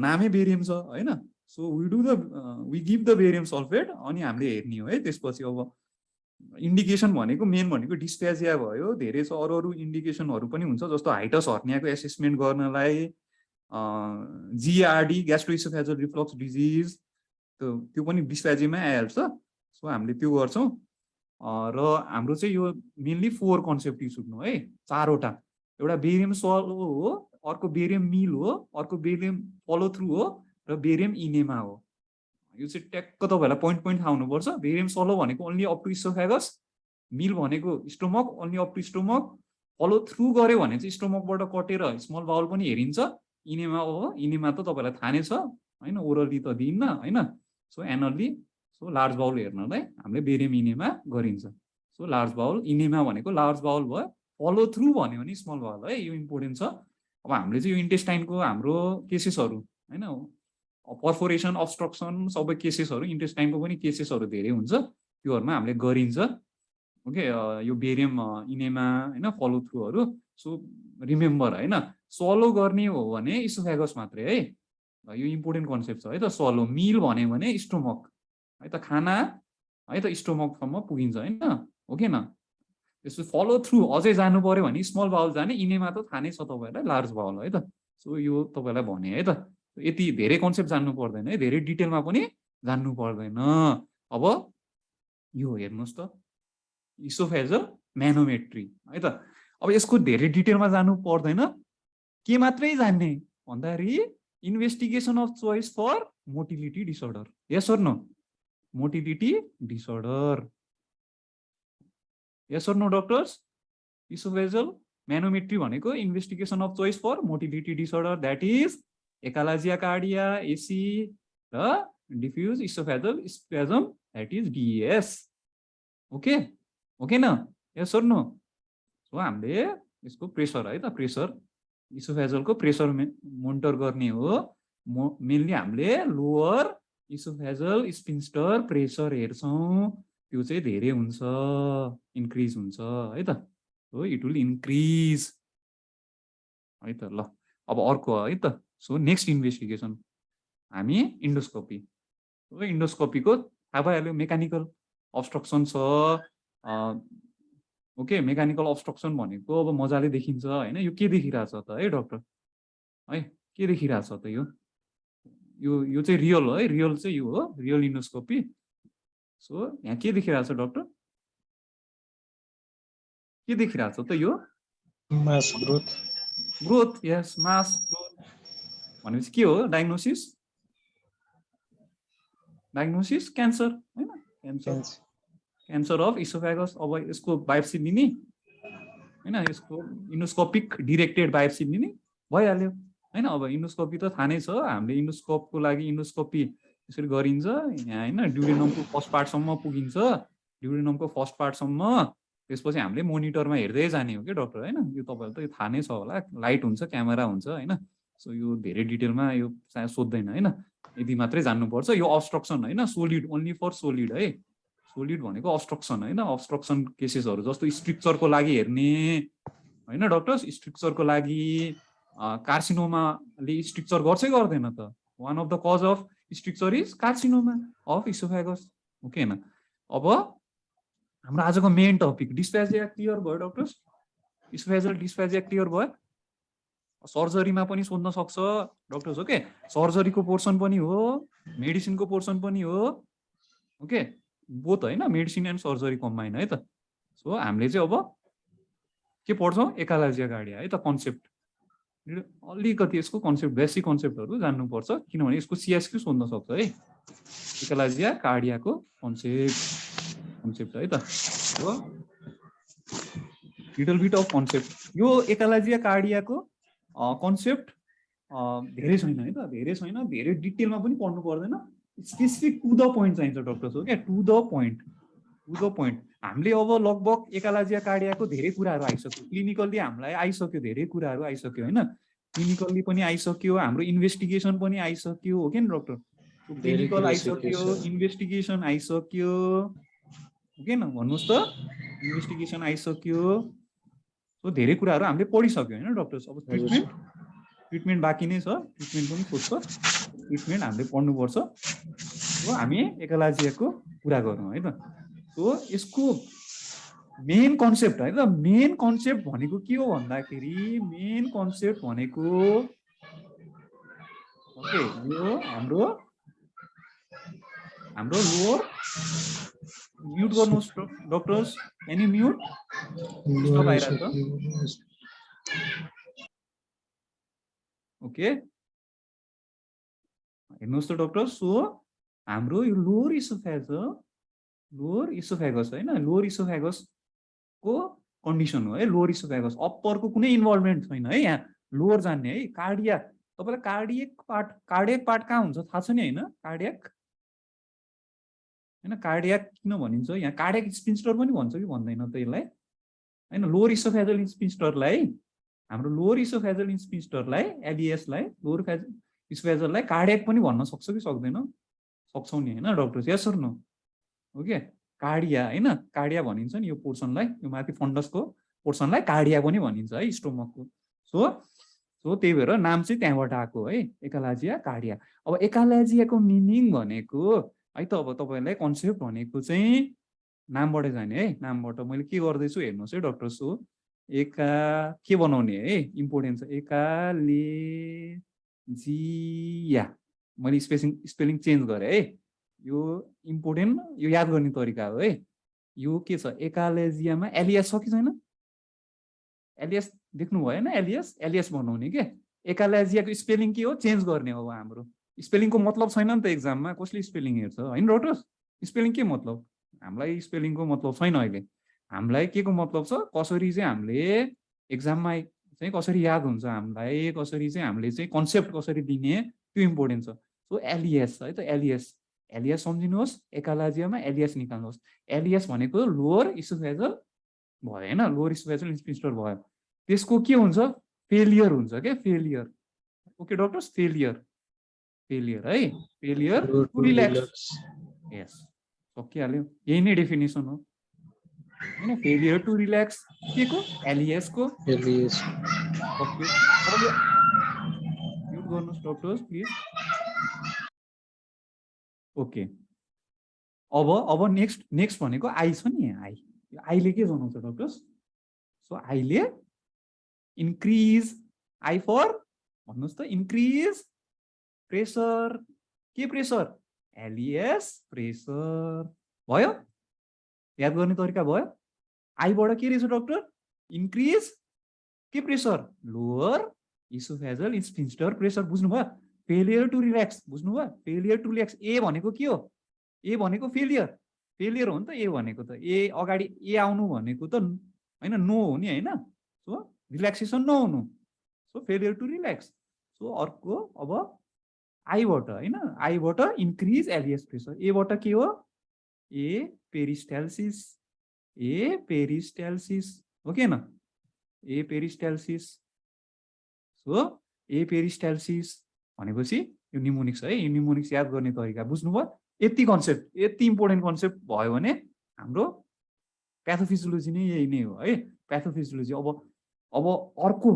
नामै बेरियम छ हैन so we give the barium sulphate अनि हामीले हेर्ने हो है त्यसपछि अब इन्डिकेसन भनेको मेन भनेको डिस्प्याजिया भयो धेरै छ अरू इन्डिकेसनहरू पनि हुन्छ जस्तो हाइटस हर्नियाको एसेसमेन्ट गर्नलाई जिआरडी ग्यास्ट्रोइसोफेजल रिफ्लक्स डिजिज त्यो पनि डिस्प्याजियामै आइहाल्छ सो हामीले त्यो गर्छौँ र हाम्रो चाहिँ यो मेनली 4 कन्सेप्ट युज गर्नु है 4वटा एउटा बेरियम सलो हो अर्को बेरियम मिल हो अर्को बेरियम फलो थ्रु हो र बेरियम इनेमा हो यो चाहिँ ट्याक्क तपाईहरुलाई पोइन्ट थाहा हुनुपर्छ बेरियम सलो भनेको only up to oesophagus meal भनेको stomach only up to stomach follow through गर्यो भने चाहिँ स्टोमकबाट कटेर स्मल बाउल पनि हेरिन्छ इनेमा हो इनेमा त तपाईहरुलाई थाहा नै छ हैन ओरली त दिन्न हैन सो एनरली सो लार्ज बाउल हेर्नलाई हामीले बेरियम इनेमा गरिन्छ सो लार्ज बाउल इनेमा भनेको लार्ज बाउल भयो फलो थ्रु भन्यो भने स्मल बाउल है यो इम्पोर्टेन्ट छ अब हामीले चाहिँ यो इन्टेस्टाइनको हाम्रो केसेसहरु हैन पर्फोरेसन अब्स्ट्रक्सन सबै केसेसहरु इन्टेस्टाइनको पनि केसेसहरु धेरै हुन्छ त्योहरुमा हामीले गरिन्छ ओके यो बेरियम इनेमा हैन फलो थ्रुहरु सो रिमेम्बर हैन सलो गर्ने हो भने इसोफेगस मात्रै है यो इम्पोर्टेन्ट कन्सेप्ट छ है त सलो मिल भन्यो भने स्टोमक है त खाना है त स्टोमकसम्म पुगिन्छ हैन ओके न त्यसो फलो थ्रु अझै जानु पर्यो भने स्मल बाउल जाने इनेमा त थाहा नै छ तपाईहरुलाई लार्ज बाउल है त सो यो तपाईलाई भने है त यति धेरै कन्सेप्ट जान्नु पर्दैन है धेरै डिटेलमा पनि जान्नु पर्दैन अब यो हेर्नुस् त इसोफेजल म्यानोमेट्री है त अब यसको धेरै डिटेलमा जानु पर्दैन के मात्रै जान्ने भन्दाखेरि investigation of choice for motility disorder yes or no motility disorder yes or no doctors oesophageal manometry भनेको investigation of choice for motility disorder that is ACHALASIA cardia AC र diffuse oesophageal spasm that is DES okay okay न यस अर नो सो हामीले यसको प्रेसर है त प्रेसर इसोफेजलको प्रेसर मोनिटर गर्ने हो मेनली हामीले लोअर इसोफेजल स्फिन्क्टर प्रेसर हेर्छौं त्यो चाहिँ धेरै हुन्छ इन्क्रिज हुन्छ है त सो इट विल इन्क्रिज है त ल अब अर्को है त सो नेक्स्ट इन्भेस्टिगेसन हामी इन्डोस्कोपी इन्डोस्कोपीको थाहा भइहाल्यो मेकानिकल अब्स्ट्रक्सन छ ओके मेकानिकल अब्स्ट्रक्सन भनेको अब मजाले देखिन्छ हैन यो के देखिरहेछ त है डाक्टर है के देखिरहेछ त यो चाहिँ रियल हो है रियल चाहिँ यो हो रियल इन्डोस्कोपी सो यहाँ के देखिरहेछ डाक्टर के देखिरहेछ त यो मास ग्रोथ ग्रोथ यस मास ग्रोथ भनेपछि के हो डायग्नोसिस क्यान्सर हैन क्यान्सर अफ इसोफेगस अब यसको बायोप्सी लिने हैन यसको इन्डोस्कोपिक डिरेक्टेड बायोप्सी लिने भइहाल्यो हैन अब इन्डोस्कोपी त थाहा नै छ हामीले इन्डोस्कोपको लागि इन्डोस्कोपी यसरी गरिन्छ यहाँ हैन ड्युडेनमको फर्स्ट पार्टसम्म पुगिन्छ ड्युडेनमको फर्स्ट पार्टसम्म त्यसपछि हामीले मोनिटरमा हेर्दै जाने हो के डाक्टर हैन यो तपाईहरुलाई त यो थाहा नै छ होला लाइट हुन्छ क्यामेरा हुन्छ हैन सो यो धेरै डिटेलमा यो सोध्दैन हैन यदि मात्रै जान्नुपर्छ यो अब्स्ट्रक्सन हैन सोलिड ओन्ली फर सोलिड है सोलिड भनेको अब्स्ट्रक्सन हैन अब्स्ट्रक्सन केसेसहरु जस्तो स्ट्रक्चरको लागि हेर्ने हैन डक्टर्स स्ट्रक्चरको लागि कार्सिनोमाले स्ट्रक्चर गर्छै गर्दैन त one of the cause of structure is carcinoma of oesophagus okay हैन अब हाम्रो आजको मेन टपिक डिस्प्याजिया क्लियर भयो डक्टर्स इसोफेजल डिस्प्याजिया क्लियर भयो सर्जरीमा पनि सोध्न सक्छ डक्टर्स ओके सर्जरीको पोर्सन पनि हो मेडिसिनको पोर्सन पनि हो ओके बोथ हैन मेडिसिन एन्ड सर्जरी कम्बाइन है त सो हामीले चाहिँ अब के पढ्छौं एकालाजिया कार्डिया है त कन्सेप्ट अलिकति यसको कन्सेप्ट बेसिक कन्सेप्टहरु जान्नु पर्छ किनभने यसको सीएसक्यू सोध्न सक्छ है एकालाजिया कार्डियाको कन्सेप्ट है त हो लिटल बिट अफ कन्सेप्ट यो एकालाजिया कार्डियाको कन्सेप्ट धेरै छैन है त धेरै छैन धेरै डिटेलमा पनि पढ्नु पर्दैन स्पेसिफिक टु द पोइन्ट चाहिन्छ डक्टर्स हो क्या, टु द पोइन्ट। हामीले अब लगभग एकालाजिया कार्डियाको धेरै कुराहरू आइसक्यो, क्लिनिकल्ली हामीलाई आइसक्यो, धेरै कुराहरू आइसक्यो होइन, क्लिनिकल्ली पनि आइसक्यो, हाम्रो इन्भेस्टिगेसन पनि आइसक्यो हो कि नि डक्टर, क्लिनिकल आइसक्यो, इन्भेस्टिगेसन आइसक्यो हो कि न, भन्नुहोस् त, इन्भेस्टिगेसन आइसक्यो। सो धेरै कुराहरू हामीले पढिसक्यो होइन डक्टर्स। अब ट्रिटमेन्ट बाँकी नै छ, ट्रिटमेन्ट पनि सोध्छ, ट्रिटमेन्ट हामीले पढ्नुपर्छ। सो हामी एकालाजियाको कुरा गरौँ है त। सो यसको मेन कन्सेप्ट है त, मेन कन्सेप्ट भनेको के हो भन्दाखेरि, मेन कन्सेप्ट भनेको ओके यो हाम्रो लोअर, म्युट गर्नुहोस् डक्टर्स, एनी म्युट स्टप आइरहेछ ओके, हेर्नुहोस् त डक्टर। सो हाम्रो यो लोअर इसोफेगस होइन, लोअर इसोफेगस को कन्डिसन हो है, लोअर इसोफेगस। अप्परको कुनै इन्भल्भमेन्ट छैन है, यहाँ लोअर जान्ने है। कार्डिया, तपाईँलाई कार्डियक पार्ट कहाँ हुन्छ थाहा छ नि होइन, कार्डियक होइन, कार्डियक किन भनिन्छ यहाँ, कार्डियक स्पिन्स्टर पनि भन्छ कि भन्दैन त यसलाई होइन, लोअर इसोफेजल स्पिन्स्टरलाई, हाम्रो लोअर इसोफेजल स्पिन्स्टरलाई, एलइएसलाई, लोअर इसोफेजललाई कार्डियक पनि भन्न सक्छ कि सक्दैन, सक्छौँ नि होइन डक्टर, यस सर नो हो क्या, कार्डिया होइन, कार्डिया भनिन्छ नि यो पोर्सनलाई, यो माथि फन्डसको पोर्सनलाई कार्डिया पनि भनिन्छ है, स्टोमकको। सो त्यही भएर नाम चाहिँ त्यहाँबाट आएको है, एकालाजिया कार्डिया। अब एकालाजियाको मिनिङ भनेको है त, अब तपाईँलाई कन्सेप्ट भनेको चाहिँ नामबाटै जाने है, नामबाट मैले के गर्दैछु हेर्नुहोस् है डक्टर। सो के बनाउने है, इम्पोर्टेन्ट छ, एकालेजिया, मैले स्पेलिङ चेन्ज गरेँ है, यो इम्पोर्टेन्ट, यो याद गर्ने तरिका हो है। यो के छ, एकालेजियामा एलिएस छ कि छैन, एलिएस देख्नु भएन, एलिएस बनाउने के, एकालेजियाको स्पेलिङ के हो, चेन्ज गर्ने हो। हाम्रो स्पेलिङको मतलब छैन नि त एक्जाममा, कसले स्पेलिङ हेर्छ होइन डक्टर, स्पेलिङ के मतलब, हामीलाई स्पेलिङको मतलब छैन अहिले, हामीलाई के को मतलब छ, कसरी चाहिँ हामीले एक्जाममा चाहिँ कसरी याद हुन्छ हामीलाई, कसरी चाहिँ हामीले चाहिँ कन्सेप्ट कसरी दिने, त्यो इम्पोर्टेन्ट छ। सो एलिएस है त, एलिएस सम्झिनुहोस्, एकालाजियामा एलिएस निकाल्नुहोस्। एलिएस भनेको लोअर इसोफेजल भयो होइन, लोअर इसोफेजल स्पिन्स्टर भयो, त्यसको के हुन्छ, फेलियर हुन्छ क्या, फेलियर। ओके डक्टर्स, फेलियर है, फेलियर टु रिल्याक्स, यस सकिहाल्यो, यही नै डेफिनेसन हो होइन, फेलियर टु रिल्याक्स के को, एलिएस को। म्युट गर्नुहोस् डक्टर्स प्लिज। ओके, अब नेक्स्ट भनेको आई छ नि, आईले के जनाउँछ डक्टर्स। सो आईले इन्क्रिज, आई फर भन्नुहोस् त, इन्क्रिज प्रेसर, के प्रेसर, एलिएस प्रेसर भयो, याद गर्ने तरिका भयो। आईबाट के रहेछ डक्टर, इन्क्रिज के pressure, lower esophageal sphincter pressure, बुझ्नुभयो। फेलियर टु रिल्याक्स, बुझ्नुभयो, फेलियर टु रिल्याक्स, ए भनेको के हो, ए भनेको फेलियर हो नि त, ए भनेको त, ए अगाडि ए आउनु भनेको त होइन, नो हो नि होइन, सो रिल्याक्सेसन नहुनु, so failure to relax. So अर्को अब आईबाट होइन, आईबाट इन्क्रिज एलिएस प्रेसर, एबाट के हो, ए पेरिस्टाल्सिस हो कि न, ए पेरिस्टाल्सिस। सो ए पेरिस्टाल्सिस भनेपछि यो निमोनिक्स है, यो निमोनिक्स याद गर्ने तरिका बुझ्नुभयो। यति कन्सेप्ट, यति इम्पोर्टेन्ट कन्सेप्ट भयो भने हाम्रो प्याथोफिजियोलोजी नै यही नै हो है, प्याथोफिजियोलोजी। अब अर्को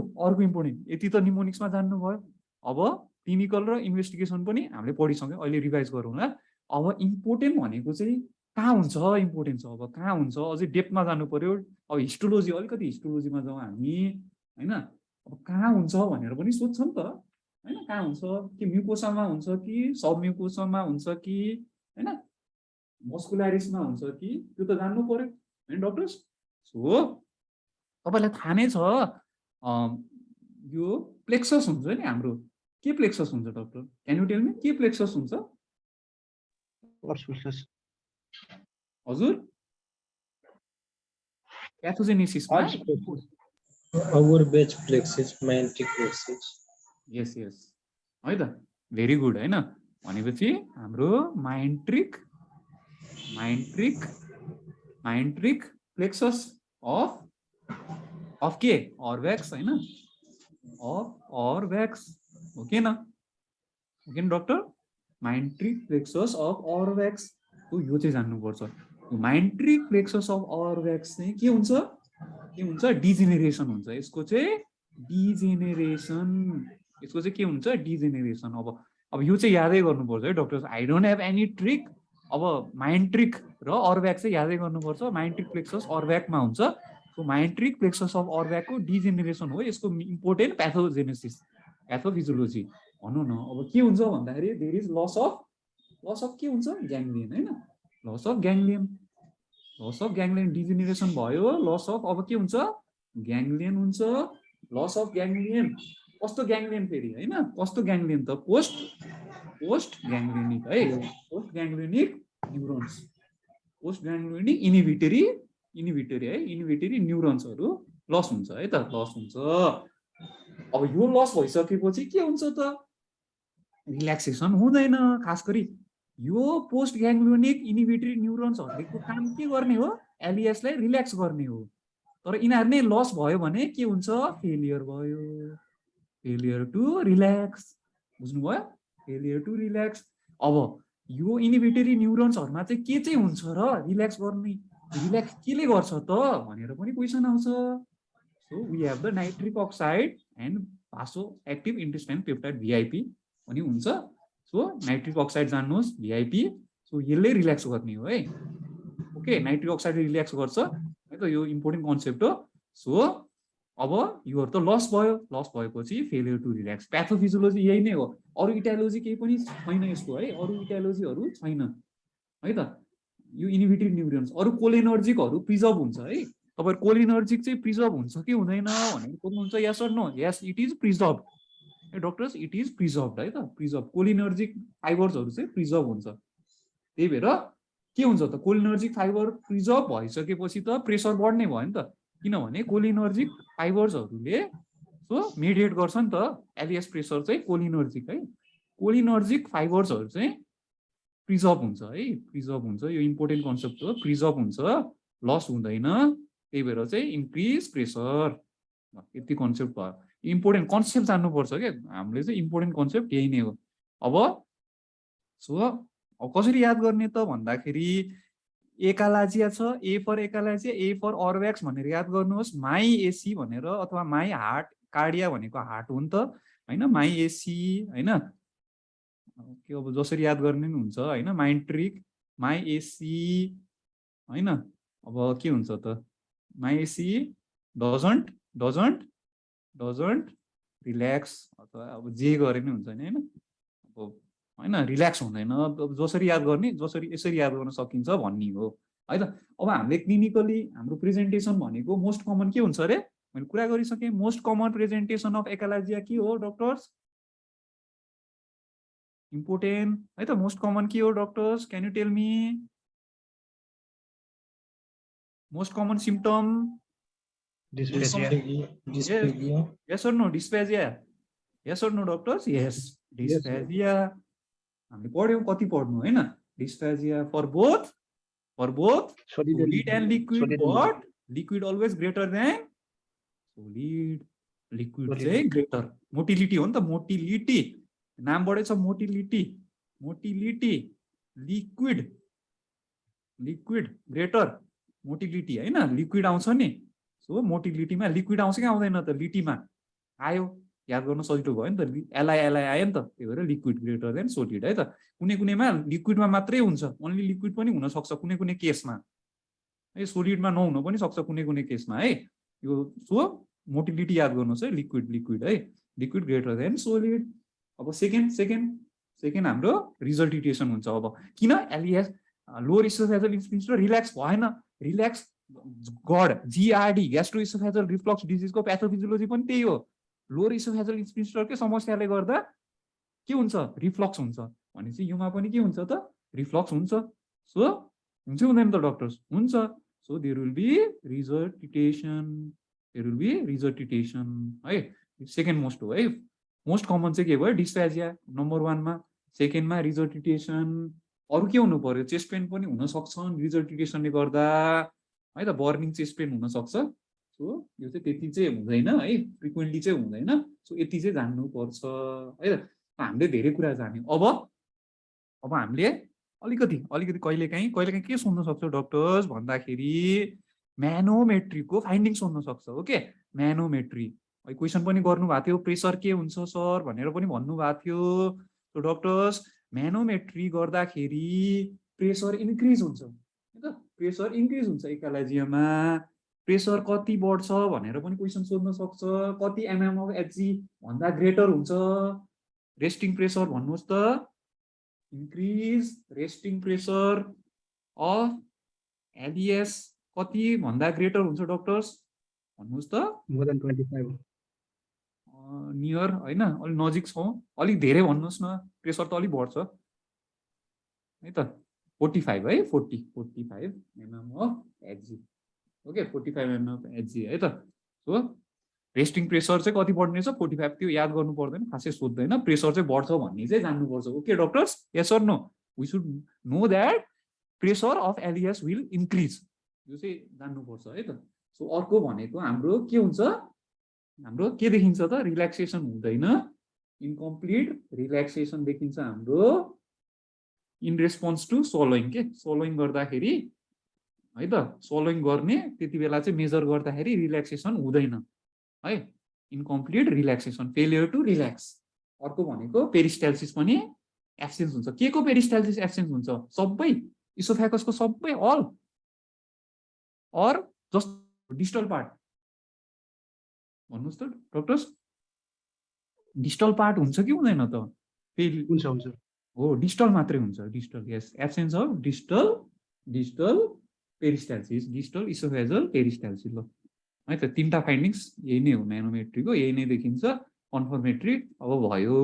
इम्पोर्टेन्ट, यति त निमोनिक्समा जान्नुभयो, अब क्लिनिकल र इन्भेस्टिगेसन पनि हामीले पढिसक्यौँ, अहिले रिभाइज गरौँला। अब इम्पोर्टेन्ट भनेको चाहिँ कहाँ हुन्छ, इम्पोर्टेन्ट छ, अब कहाँ हुन्छ, अझै डेप्थमा जानु पर्यो। अब हिस्टोलोजी, अलिकति हिस्टोलोजीमा जाउँ हामी होइन, अब कहाँ हुन्छ भनेर पनि सोध्छ नि त होइन, कहाँ हुन्छ, कि म्युकोसामा हुन्छ कि सब म्युकोसामा हुन्छ कि होइन, मस्कुलारिसमा हुन्छ कि, त्यो त जान्नु पर्यो होइन डक्टर्स। सो तपाईँलाई थाहा नै छ यो प्लेक्सस हुन्छ नि हाम्रो, के प्लेक्सस हुन्छ doctor, can you tell me, के प्लेक्सस हुन्छ हजुर, प्याथोजेनेसिसमा अवर बेच प्लेक्सिस, माइन्टिक प्लेक्सिस, यस है त, भेरी गुड होइन। भनेपछि हाम्रो माइन्ट्रिक प्लेक्सस अफ के अर्भ्याक्स हैन अफ अर्भ्याक्स हो के न डक्टर माइन्ट्रिक प्लेक्सस अफ अर्भ्याक्स यो चाहिँ जान्नुपर्छ माइन्ट्रिक प्लेक्सस अफ अर्भ्याक्स चाहिँ के हुन्छ डिजेनेरेसन हुन्छ यसको चाहिँ डिजेनेरेसन अब यो चाहिँ यादै गर्नुपर्छ है doctor I don't have any trick अब माइन्ट्रिक र अर्भ्याक चाहिँ यादै गर्नुपर्छ माइन्ट्रिक प्लेक्सस अर्भ्याकमा हुन्छ सो माइन्ट्रिक प्लेक्सस अफ अर्भ्याकको डिजेनेरेसन हो यसको इम्पोर्टेन्ट प्याथोफिजियोलोजी भनौँ न अब के हुन्छ भन्दाखेरि देयर इज लस अफ के हुन्छ ग्याङ्ग्लियन हैन लस अफ ग्याङ्ग्लियन डिजेनेरेसन भयो लस अफ अब के हुन्छ ग्याङ्ग्लियन हुन्छ लस अफ ग्याङ्ग्लियन कस्तो ग्याङ्ग्लियन फेरि हैन कस्तो ग्याङ्ग्लियन त पोस्ट ग्याङ्ग्लियनिक है पोस्ट ग्याङ्ग्लियनिक न्युरोन्स पोस्ट ग्याङ्ग्लियनिक इनिभिटरी न्युरोन्सहरू लस हुन्छ है त लस हुन्छ अब यो लस भइसकेपछि के हुन्छ त रिल्याक्सेसन हुँदैन खास गरी यो पोस्ट ग्याङ्ग्लियोनिक इनिभिटरी न्युरोन्सहरूको काम के गर्ने हो एलिएसलाई रिल्याक्स गर्ने हो तर यिनीहरू नै लस भयो भने के हुन्छ फेलियर टु रिल्याक्स बुझ्नुभयो फेलियर टु रिल्याक्स अब यो इनिभिटरी न्युरोन्सहरुमा चाहिँ के चाहिँ हुन्छ र रिल्याक्स केले गर्छ त भनेर पनि क्वेशन आउँछ so we have the nitric oxide and vasoactive intestine peptide VIP पनि हुन्छ सो नाइट्रिक अक्साइड जान्नुहोस् भिआइपी सो यसले रिल्याक्स गर्ने हो है ओके नाइट्रिक अक्साइड रिल्याक्स गर्छ है त यो इम्पोर्टेन्ट कन्सेप्ट हो सो अब यो त लस भएपछि फेलियर टु रिल्याक्स प्याथोफिजियोलोजी यही नै हो अरु इटालोजी केही पनि छैन यसको है अरु इटालोजीहरु छैन है त यो इनिभिटरी न्युरोन्स अरु कोलिनर्जिकहरु प्रिजर्भ हुन्छ है तपाईहरु कोलिनर्जिक चाहिँ प्रिजर्भ हुन्छ कि हुँदैन भनेर सोध्नुहुन्छ yes or no yes it is preserve uh doctors it is preserved है त प्रिजर्भ कोलिनर्जिक फाइबर्सहरु चाहिँ प्रिजर्भ हुन्छ त्यही भएर के हुन्छ त कोलिनर्जिक फाइबर प्रिजर्भ भइसकेपछि त प्रेसर बढ्ने भयो नि त किनभने कोलिनर्जिक फाइबर्सहरुले सो मेडिएट गर्छ नि त एलिएस प्रेसर चाहिँ कोलिनर्जिक है कोलिनर्जिक फाइबर्सहरु चाहिँ प्रिजर्भ हुन्छ है प्रिजर्भ हुन्छ यो इम्पोर्टेन्ट कन्सेप्ट हो प्रिजर्भ हुन्छ लस हुँदैन त्यही भएर चाहिँ इन्क्रिज प्रेसर यति कन्सेप्ट भयो इम्पोर्टेन्ट कन्सेप्ट जान्नुपर्छ के हामीले चाहिँ इम्पोर्टेन्ट कन्सेप्ट यही नै हो अब सो अब कसरी याद गर्ने त भन्दाखेरि एकालाजिया छ ए फर एकालाजिया ए फर अर्भ्याक्स भनेर याद गर्नुहोस् माई एसी भनेर अथवा माई हार्ट कार्डिया भनेको हार्ट हो नि त हैन माई एसी हैन के अब जसरी याद गर्ने नि हुन्छ हैन माइन्ट्रिक माई एसी हैन अब के हुन्छ त माई एसी डजन्ट रिल्याक्स अथवा अब जे गरे नि हुन्छ नि हैन अब हैन रिल्याक्स हुँदैन जसरी याद गर्ने जसरी यसरी याद गर्न सकिन्छ भन्ने हो है त अब हामीले क्लिनिकली हाम्रो प्रेजेन्टेसन भनेको मोस्ट कमन के हुन्छ रे मैले कुरा गरिसके मोस्ट कमन प्रेजेन्टेसन अफ एकालाजिया के हो डक्टर्स इम्पोर्टेन्ट है त मोस्ट कमन के हो doctors can you tell me most common symptom dysphagia. yes or no dysphagia yes or no doctors yes dysphagia हामीले पढ्यौं कति पढ्नु हैन dysphagia for both solid and liquid but liquid always greater than solid liquid चाहिँ greater motility हो नि त motility नामबाटै छ motility liquid greater motility हैन लिक्विड आउँछ नि सो मोटिलिटीमा लिक्विड आउँछ कि आउँदैन त लिटीमा आयो याद गर्न सजिलो भयो नि त एलआई आयो नि त त्यही भएर लिक्विड ग्रेटर देन सोलिड है त कुनैमा लिक्विडमा मात्रै हुन्छ ओन्ली लिक्विड पनि हुन सक्छ कुनै केसमा है सोलिडमा नहुन पनि सक्छ कुनै केसमा है यो सो मोटिलिटी याद गर्नुहोस् है लिक्विड है लिक्विड ग्रेटर देन सोलिड अब सेकेन्ड हाम्रो रिजल्टिटेसन हुन्छ अब किन एलिएस लोअर इसोफेजल स्फिन्क्टर रिल्याक्स भएन रिल्याक्स गड जीआरडी ग्यास्ट्रोइसोफेजल रिफ्लक्स डिजिजको प्याथोफिजियोलोजी पनि त्यही हो लोअर इसोफेजल स्फिन्क्टरकै समस्याले गर्दा के हुन्छ रिफ्लक्स हुन्छ भनेपछि योमा पनि के हुन्छ त रिफ्लक्स हुन्छ सो हुन्छ हुँदैन त डक्टर्स हुन्छ सो देयर विल बी रिजर्टिटेसन है सेकेन्ड मोस्ट हो है मोस्ट कमन चाहिँ के भयो डिस्फेजिया नम्बर 1 मा सेकेन्डमा रिजर्टिटेसन अरु के हुनु पर्यो चेस्ट पेन पनि हुन सक्छ रिजर्टिटेसनले गर्दा है त बर्निङ चेस्ट पेन हुन सक्छ सो यो चाहिँ त्यति चाहिँ हुँदैन है फ्रिक्वेन्टली चाहिँ हुँदैन सो यति चाहिँ जान्नु पर्छ है त हामीले धेरै कुरा जान्यौं अब हामीले अलिकति कहिलेकाहीँ के सोध्न सक्छ डक्टर्स भन्दाखेरि म्यानोमेट्रीको फाइन्डिङ सोध्न सक्छ ओके म्यानोमेट्री क्वेसन पनि गर्नु भएको थियो प्रेसर के हुन्छ सर भनेर पनि भन्नु भएको थियो सो डक्टर्स म्यानोमेट्री गर्दाखेरि प्रेसर इन्क्रिज हुन्छ है त प्रेसर इन्क्रिज हुन्छ एकालाजियामा प्रेसर कति बढ्छ भनेर पनि क्वेसन सोध्न सक्छ कति एमएम अफ एचजी भन्दा ग्रेटर हुन्छ रेस्टिङ प्रेसर भन्नुहोस् त increase resting pressure of LES कति भन्दा ग्रेटर हुन्छ डक्टर्स भन्नुहोस् त मोर देन 25 नियर हैन अलि नजिक छौं अलि धेरै भन्नुहोस् न प्रेसर त अलि बढ्छ है त 45 है 45 MM of Hg okay 45 MM of Hg है त सो रेस्टिङ प्रेसर चाहिँ कति बढ्ने छ 45 त्यो याद गर्नु पर्दैन खासै सोध्दैन प्रेसर चाहिँ बढ्छ भन्ने चाहिँ जान्नु पर्छ okay doctors yes or no we should know that pressure of LES will increase यो चाहिँ जान्नु पर्छ है त सो अर्को भनेको हाम्रो के हुन्छ हाम्रो के देखिन्छ त रिल्याक्सेसन हुँदैन इन्कम्प्लिट रिल्याक्सेसन देखिन्छ हाम्रो इन रेस्पोन्स टु सोलोइङ के सोलोइङ गर्दाखेरि है त सोलोइङ गर्ने त्यति बेला चाहिँ मेजर गर्दाखेरि रिल्याक्सेसन हुँदैन है incomplete relaxation failure to relax अर्को भनेको पेरिस्टाल्सिस पनि एब्सेन्स हुन्छ के को पेरिस्टाल्सिस एब्सेन्स हुन्छ सबै इसोफेगसको सबै अल और जस्ट डिस्टल पार्ट भन्नुस् त डक्टर्स डिस्टल पार्ट हुन्छ कि हुँदैन त हुन्छ हो डिस्टल मात्रै हुन्छ distal yes absence of distal peristalsis distal oesophageal peristalsis ल है त तीनटा फाइन्डिङ्स यही नै हो म्यानोमेट्रीको यही नै देखिन्छ कन्फर्मेट्री अब भयो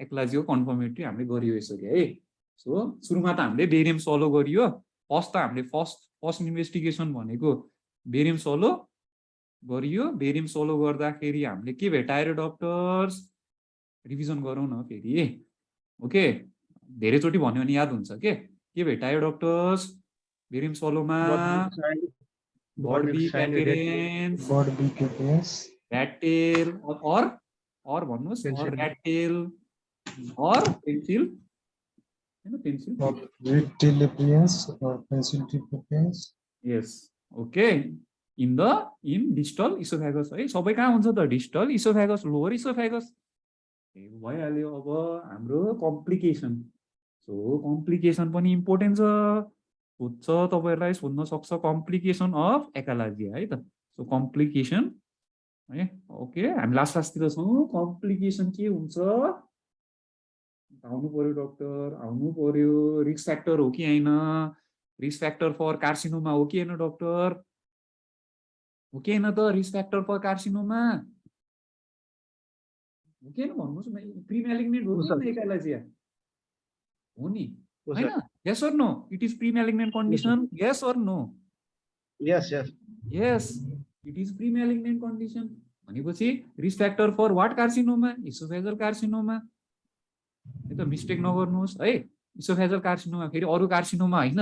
एक्लाजियो कन्फर्मेट्री हामीले गरियो यसरी है सो सुरुमा त हामीले बेरियम सोलो गरियो फर्स्ट इन्भेस्टिगेसन भनेको बेरियम सोलो गरियो बेरियम सोलो गर्दाखेरि हामीले के भेटायो डक्टर्स रिभिजन गरौँ न फेरि ओके धेरैचोटि भन्यो भने याद हुन्छ के भेटायो डक्टर्स बेरियम सोलोमा bird beak appearance rat tail or भन्नुस् or rat tail or pencil rat tail appearance or pencil tip appearance yes okay in distal esophagus है सबै कहाँ हुन्छ त distal esophagus lower esophagus भइहाल्यो अब हाम्रो कम्प्लिकेसन सो कम्प्लिकेसन पनि इम्पोर्टेन्ट छ सोध्छ तपाईहरुलाई सोध्न सक्छ कम्प्लिकेसन अफ एकालाजिया है त सो कम्प्लिकेसन है ओके हामी लास्टतिर छौं कम्प्लिकेसन के हुन्छ आउनु पर्यो डक्टर आउनु पर्यो रिस्क फ्याक्टर हो कि हैन रिस्क फ्याक्टर फर कार्सिनोमा हो कि हैन डक्टर हो कि हैन त रिस्क फ्याक्टर फर कार्सिनोमा हो कि हैन भन्नुस् न प्रिम्यालिग्नेन्ट हो कि एकालाजिया हो नि हैन yes or no it is pre-malignant condition yes or no yes it is pre-malignant condition भनेपछि risk factor for what carcinoma esophageal carcinoma है त मिस्टेक नगर्नुस् है esophageal carcinoma फेरि अरु कार्सिनोमा हैन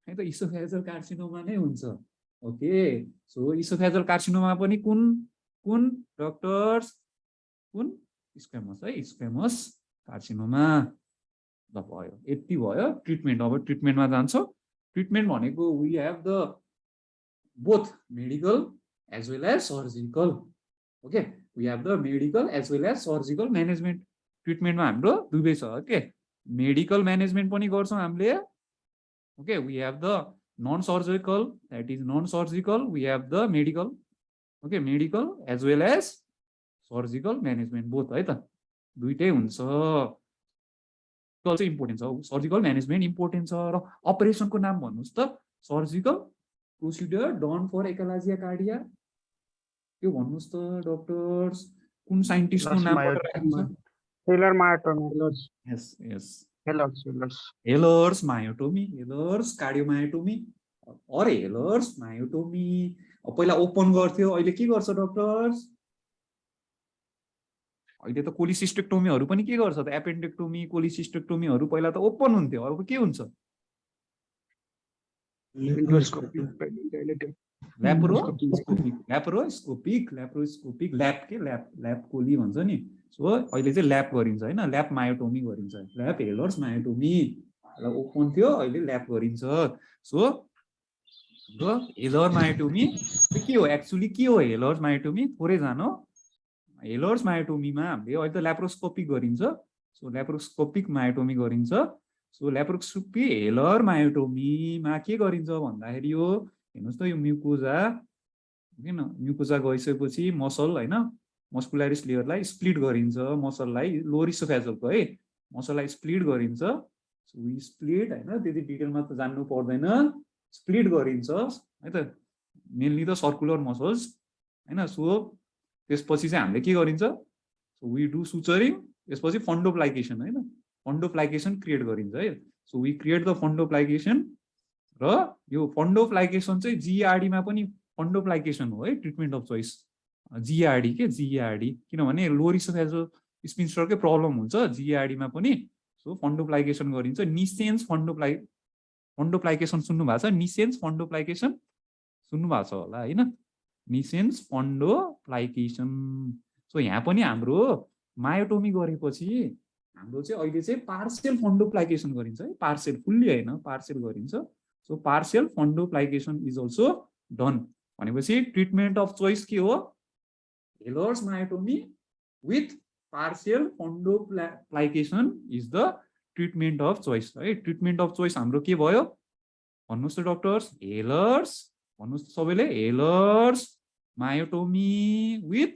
है त esophageal carcinoma नै हुन्छ ओके सो esophageal carcinoma पनि कुन डक्टर्स कुन स्क्वेमस है स्क्वेमस कार्सिनोमा ल भयो यति भयो ट्रिटमेन्ट अब ट्रिटमेन्टमा जान्छौ ट्रिटमेन्ट भनेको we have the both medical as well as surgical okay we have the medical as well as surgical management ट्रिटमेन्टमा हाम्रो दुवै छ ओके मेडिकल म्यानेजमेन्ट पनि गर्छौं हामीले okay we have the non surgical that is non surgical we have the medical okay medical as well as surgical management both है त दुईटै हुन्छ चाहिँ इम्पोर्टेन्ट छ सर्जिकल म्यानेजमेन्ट इम्पोर्टेन्ट छ र अपरेसनको नाम भन्नुस् त surgical procedure done for achalasia cardia त्यो भन्नुस् त डक्टर्स कुन साइन्टिस्टको नाम हेलर मायोटोमी हेलर्स मायोटोमी हेलर्स कार्डियोमायोटोमी अरे हेलर्स मायोटोमी पहिला ओपन गर्थ्यो अहिले के गर्छ डक्टर्स अहिले त कोलिसिस्टेक्टोमीहरू पनि के गर्छ त एपेन्डेक्टोमी कोलिसिस्टेक्टोमीहरू पहिला त ओपन हुन्थ्यो अब के हुन्छ ल्याप्रोस्कोपिक ल्याप कोली भन्छ नि सो अहिले चाहिँ ल्याप गरिन्छ हैन ल्याप मायोटोमी गरिन्छ ल्याप हेलर्स मायोटोमी ओपन थियो अहिले ल्याप गरिन्छ सो र हेलर मायोटोमी के हो एक्चुअली के हो हेलर्स मायोटोमी थोरै जानो हेलर्स मायोटोमीमा हामीले अहिले त ल्याप्रोस्कोपिक गरिन्छ सो ल्याप्रोस्कोपिक मायोटोमी गरिन्छ सो ल्याप्रोस्कोपी हेलर मायोटोमीमा के गरिन्छ भन्दाखेरि यो हेर्नुस् त यो म्युकोजा हैन म्युकोजा गइसकेपछि मसल हैन मस्कुलारिस लेयरलाई स्प्लिट गरिन्छ मसललाई लोअर इसोफेजलको है मसललाई स्प्लिट गरिन्छ सो वी स्प्लिट हैन त्यति डिटेलमा त जान्नु पर्दैन स्प्लिट गरिन्छ है त मेनली त सर्कुलर मसल्स हैन सो त्यसपछि चाहिँ हामीले के गरिन्छ सो वी डु सुचरिङ त्यसपछि फन्डोप्लाइकेसन हैन फन्डोप्लाइकेसन क्रिएट गरिन्छ है सो वी क्रिएट द फन्डोप्लाइकेसन र यो फन्डोप्लाइकेसन चाहिँ जीआरडी मा पनि फन्डोप्लाइकेसन हो है ट्रिटमेन्ट अफ चोइस जीआरडी के जीआरडी किनभने लोअर इसोफेजल स्पिन्स्टरकै प्रब्लम हुन्छ जीआरडी मा पनि सो फन्डोप्लाइकेसन गरिन्छ निसेन्स फन्डोप्लाइकेसन सुन्नु भएको छ निसेन्स फन्डोप्लाइकेसन सुन्नु भएको छ होला हैन निसेन्स फन्डोप्लाइकेसन सो यहाँ पनि हाम्रो मायोटोमी गरेपछि हाम्रो चाहिँ अहिले चाहिँ पार्शियल फन्डोप्लाइकेसन गरिन्छ है पार्शियल फुल्ली हैन पार्शियल गरिन्छ so partial fundoplication is also done भनेपछि ट्रिटमेन्ट अफ चोइस के हो Heller's myotomy with partial fundoplication is the treatment of choice है ट्रिटमेन्ट अफ चोइस हाम्रो के भयो भन्नुस् त डक्टर्स हेलर्स भन्नुस् त सबैले हेलर्स मायोटोमी विथ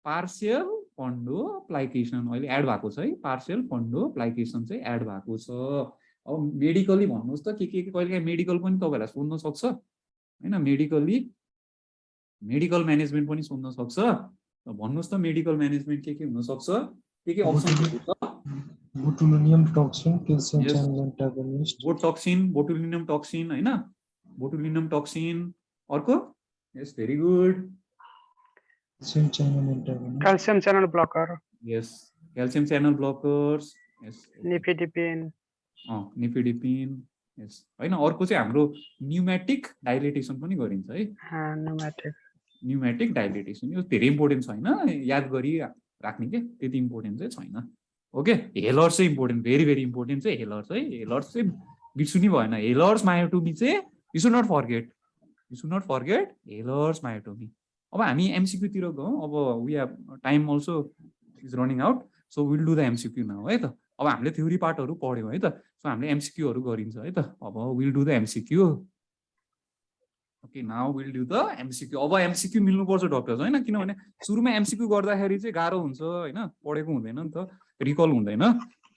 पार्शियल फन्डोप्लाइकेसन अहिले एड भएको छ है पार्शियल फन्डोप्लाइकेसन चाहिँ एड भएको छ अब मेडिकली भन्नुस् त के कहिले मेडिकल पनि तपाईहरुलाई सोध्न सक्छ हैन मेडिकल म्यानेजमेन्ट पनि सोध्न सक्छ भन्नुस् त मेडिकल म्यानेजमेन्ट के हुन सक्छ के अप्सनहरु छ बोटुलिनियम टक्सिन क्याल्सियम च्यानल एन्टागोनिस्ट बोटुलिनियम टक्सिन हैन बोटुलिनियम टक्सिन अर्को यस very good calcium channel blocker yes calcium channel blockers yes nifedipine yes हैन अर्को चाहिँ हाम्रो न्यूमेटिक डाइलेटेसन पनि गरिन्छ है न्यूमेटिक डाइलेटेसन यो धेरै इम्पोर्टेन्ट छैन याद गरी राख्ने के त्यति इम्पोर्टेन्ट चाहिँ छैन ओके हेलर्स चाहिँ इम्पोर्टेन्ट भेरी भेरी इम्पोर्टेन्ट चाहिँ हेलर्स है हेलर्स चाहिँ बिर्सुनी भएन हेलर्स मायोटोमी चाहिँ you should not forget Heller's myotomy अब हामी एमसीक्यू तिर गयौं अब we have time also is running out so will do the MCQ now है त अब हामीले थ्योरी पार्टहरु पढ्यौं है त सो हामीले एमसीक्यूहरु गरिन्छ है त अब will do the MCQ okay now will do the MCQ अब एमसीक्यू मिल्नु पर्छ डक्टर्स हैन किनभने सुरुमा एमसीक्यू गर्दाखेरि चाहिँ गाह्रो हुन्छ हैन पढेको हुँदैन नि त रिकल हुँदैन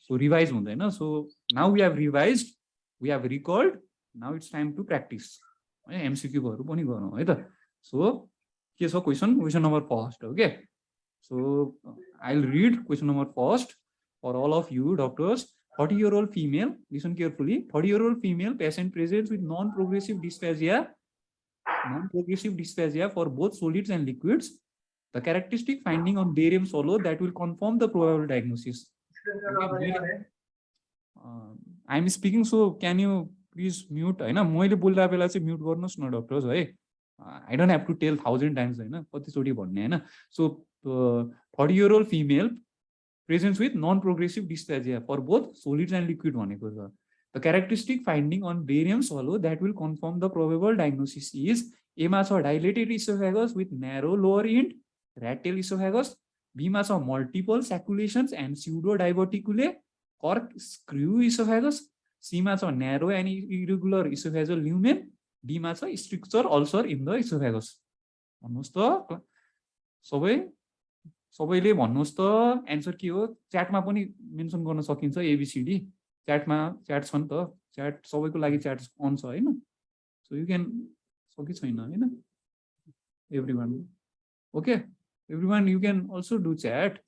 सो रिभाइज हुँदैन so now we have revised we have recalled now it's time to practise है एमसीक्यूहरु पनि गरौँ है त सो के छ question number first okay so I will read question number first for all of you doctors 40-year-old female listen carefully 40-year-old female patient presents with non-progressive dysphagia for both solids and liquids the characteristic finding on barium swallow that will confirm the probable diagnosis okay, I am speaking so can you please mute हैन मैले बोल्दा बेला चाहिँ म्युट गर्नुस् न डक्टर्स है I don't have to tell 1000 times हैन कतिचोटी भन्ने हैन so 40-year-old female presents with non-progressive dysphagia for both solids and liquid भनेको छ the characteristic finding on barium swallow that will confirm the probable diagnosis is A मा छ dilated esophagus with narrow lower end rat tail esophagus B मा छ multiple saculations and pseudo diverticulae corkscrew esophagus C मा छ narrow and irregular esophageal lumen D मा छ stricture ulcer in the esophagus भन्नुस् त सबैले भन्नुस् त आन्सर के हो च्याटमा पनि मेन्सन गर्न सकिन्छ एबीसीडी च्याटमा च्याट छ नि त च्याट सबैको लागि च्याट अन छ हैन सो यु क्यान सकी छैन हैन everyone okay everyone you can also do chat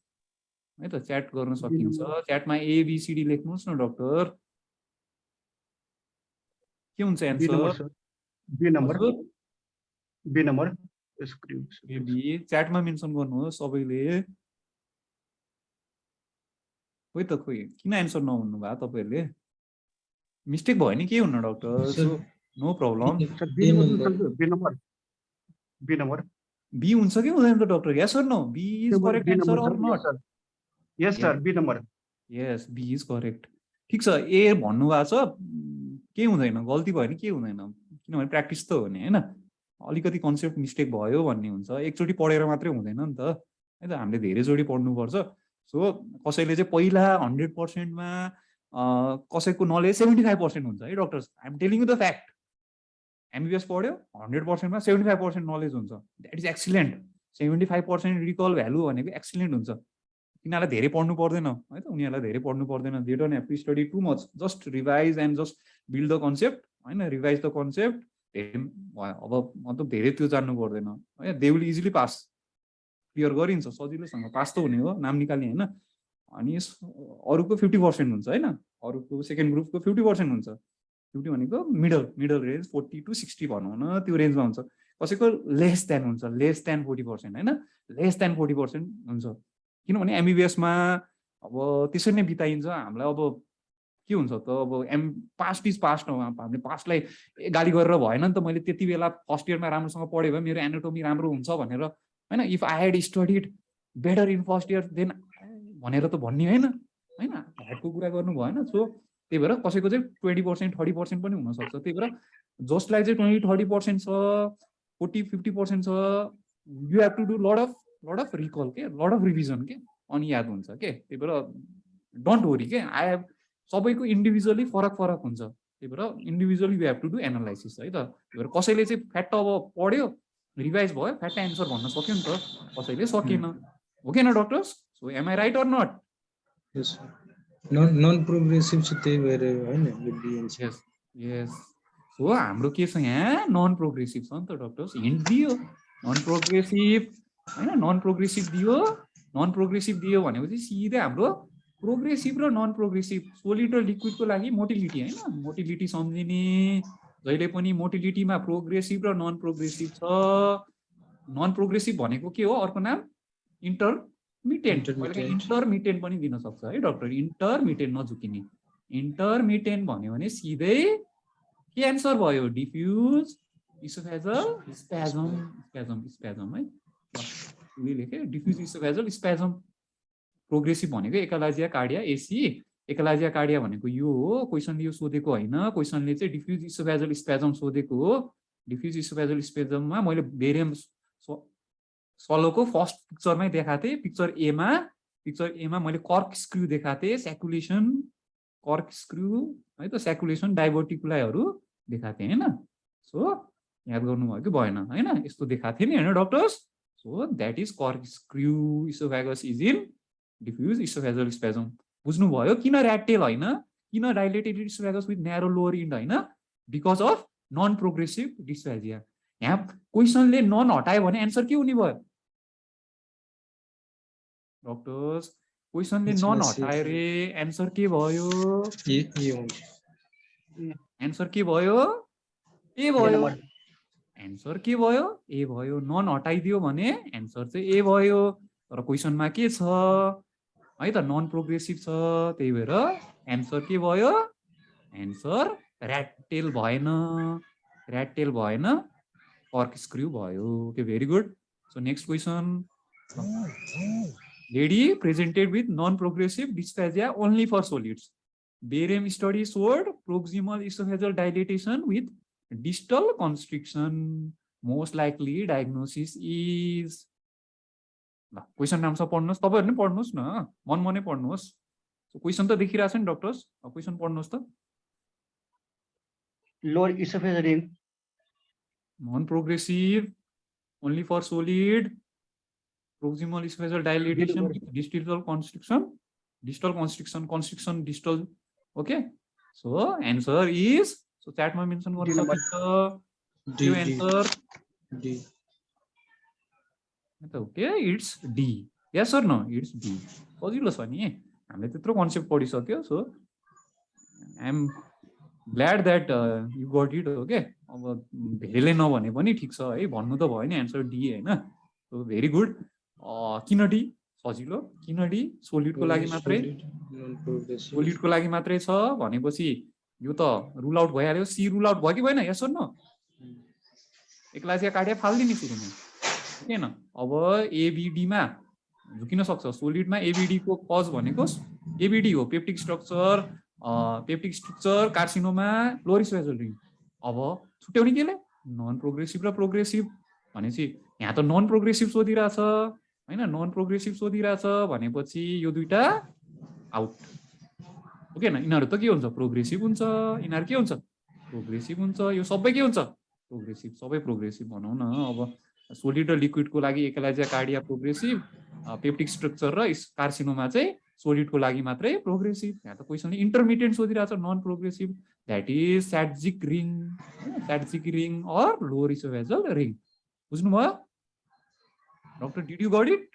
है त च्याट गर्न सकिन्छ च्याटमा एबीसीडी लेख्नुस् न डाक्टर के हुन्छ answer B number screw B च्याटमा मेन्सन गर्नुहोस् सबैले खोइ त खोइ किन एन्सर नहुनु भयो तपाईँहरूले मिस्टेक भयो नि के हुन्न doctor Sir, so no problem sir A B number. Number B number B हुन्छ कि हुँदैन त doctor yes or no B is correct answer or not yes sir B number yes B is correct ठिक छ ए भन्नुभएको छ केही हुँदैन गल्ती भयो नि केही हुँदैन किनभने प्र्याक्टिस त हो नि होइन अलिकति कन्सेप्ट मिस्टेक भयो भन्ने हुन्छ एकचोटि पढेर मात्रै हुँदैन नि त है त हामीले धेरैचोटि पढ्नुपर्छ सो कसैले चाहिँ पहिला 100%मा कसैको नलेज 75% हुन्छ है doctors I am telling you the fact MBBS पढ्यो 100%मा 75% नलेज हुन्छ that is excellent 75% recall value भनेको एक्सिलेन्ट हुन्छ तिनीहरूलाई धेरै पढ्नु पर्दैन है त उनीहरूलाई धेरै पढ्नु पर्दैन they don't have to study too much just revise and just build the concept होइन रिभाइज द कन्सेप्ट अब मतलब धेरै त्यो जान्नु पर्दैन है they will easily pass clear गरिन्छ सजिलोसँग पास त हुने हो नाम निकाल्ने होइन अनि अरूको 50% हुन्छ होइन अरूको सेकेन्ड ग्रुपको 50% हुन्छ 50 भनेको मिडल रेन्ज 40 to 60 भनौँ न त्यो रेन्जमा हुन्छ कसैको लेस देन हुन्छ लेस देन 40% होइन लेस देन 40% हुन्छ किनभने एमबिबिएसमा अब त्यसरी नै बिताइन्छ हामीलाई अब के हुन्छ त अब पास्ट इज पास्ट हो हामीले पास्टलाई गाली गरेर भएन नि त मैले त्यति बेला फर्स्ट इयरमा राम्रोसँग पढेँ भए मेरो एनाटोमी राम्रो हुन्छ भनेर होइन if I had studied better in first year then भनेर त भन्ने होइन हेडको कुरा गर्नु भएन सो त्यही भएर कसैको चाहिँ 20% 30% पनि हुनसक्छ त्यही भएर जसलाई चाहिँ 20-30% छ 40-50% छ you have to do lot of recall के लड अफ रिभिजन के अनि याद हुन्छ के त्यही भएर डोन्ट वरी के आई हेभ सबैको इन्डिभिजुअली फरक हुन्छ त्यही भएर individually you have to do analysis है त त्यही भएर कसैले चाहिँ फ्याट अब पढ्यो रिभाइज भयो फ्याट एन्सर भन्न सक्यो नि त कसैले सकेन हो कि न doctors so am I right or not Yes, sir. Non-progressive चाहिँ त्यही भएर होइन BNC. यस यस सो हाम्रो के छ यहाँ नन प्रोग्रेसिभ छ नि त डक्टर्स हिन्ट दियो नन प्रोग्रेसिभ होइन नन प्रोग्रेसिभ दियो भनेपछि सिधै हाम्रो प्रोग्रेसिभ र नन प्रोग्रेसिभ सोलिड र लिक्विडको लागि मोटिलिटी होइन मोटिलिटी सम्झिने जहिले पनि मोटिलिटीमा प्रोग्रेसिभ र नन प्रोग्रेसिभ छ नन प्रोग्रेसिभ भनेको के हो अर्को नाम इन्टरमिटेन्ट पनि दिन सक्छ है डक्टर इन्टरमिटेन्ट नझुकिने इन्टरमिटेन्ट भन्यो भने सिधै के एन्सर भयो डिफ्युज इसोफेजल स्प्याजम है लेखे डिफ्युज इसोफेजल स्प्याजम प्रोग्रेसिभ भनेको एकालाजिया कार्डिया एसी एकालाजिया कार्डिया भनेको यो हो क्वेसनले यो सोधेको होइन क्वेसनले चाहिँ डिफ्युज इसोफेजल स्प्याजम सोधेको हो डिफ्युज इसोफेजल स्प्याजममा मैले बेरियम सलोको फर्स्ट पिक्चरमै देखाएको थिएँ पिक्चर एमा मैले कर्क स्क्रु देखाएको थिएँ स्याकुलेसन कर्क स्क्रु है त स्याकुलेसन डाइभर्टिकुलाइहरू देखाएको थिएँ होइन सो याद गर्नुभयो कि भएन होइन यस्तो देखाएको थिएँ नि होइन doctors so that is corkscrew esophagus is in diffuse esophageal spasm बुझ्नुभयो किन ऱ्याटेल होइन किन dilated esophagus with narrow lower end होइन because of non progressive dysphagia यहाँ क्वेसनले नन हटायो भने एन्सर के हुने भयो डक्टर्स क्वेसनले नन हटायो रे एन्सर के भयो एन्सर के भयो ए भयो एन्सर के भयो ए भयो नन हटाइदियो भने एन्सर चाहिँ ए भयो तर क्वेसनमा के छ है त नन प्रोग्रेसिभ छ त्यही भएर एन्सर के भयो एन्सर ऱ्याटेल भएन कर्क स्क्रु भयो okay very good so next question lady presented with non progressive dysphagia only for solids barium study showed proximal esophageal dilatation with distal constriction most likely diagnosis is ल क्वेसन राम्रोसँग पढ्नुहोस् तपाईँहरू नै पढ्नुहोस् न मनै पढ्नुहोस् क्वेसन त देखिरहेको छ नि डक्टर्स क्वेसन पढ्नुहोस् त lower esophageal ring non progressive only for solid proximal esophageal dilatation with distal constriction distal okay so answer is so chat ma mention garnu sakcha D answer D okay it's D yes or no it's D सजिलो छ नि हामीले त्यत्रो concept पढिसक्यो so I am glad that you got it okay अब धेरैले नभने पनि ठिक छ है, भन्नु त भयो नि एन्सर डी हैन। So very good. किन डी सजिलो, किन डी सोलिडको लागि मात्रै, सोलिडको लागि मात्रै छ भनेपछि यो त रुल आउट भइहाल्यो। सी रुल आउट भयो कि भएन, यस न? एक्लासिया कार्डिया फाल्दिने सुरुमा किन? अब एबिडी मा झुकिन सक्छ, सोलिडमा एबिडी को कज भनेको एबिडी हो, peptic structure carcinoma lower esophageal ring. अब छुट्याउने केले नन प्रोग्रेसिभ र प्रोग्रेसिभ भनेपछि यहाँ त नन प्रोग्रेसिभ सोधिरहेछ हैन, नन प्रोग्रेसिभ सोधिरहेछ भनेपछि यो दुईटा आउट हो कि हैन? यिनीहरू त के हुन्छ, प्रोग्रेसिभ हुन्छ, यिनीहरू के हुन्छ, प्रोग्रेसिभ हुन्छ, यो सबै के हुन्छ, प्रोग्रेसिभ, सबै प्रोग्रेसिभ भनौँ न। अब सोलिड र लिक्विडको लागि achalasia cardia progressive, peptic stricture र कार्सिनोमा चाहिँ सोलिडको लागि मात्रै प्रोग्रेसिभ। यहाँ त क्वेसनले इन्टरमिडिएट सोधिरहेछ, non progressive, that is Schatzki ring, Schatzki ring or lower esophageal ring. बुझ्नुभयो doctor, did you got it?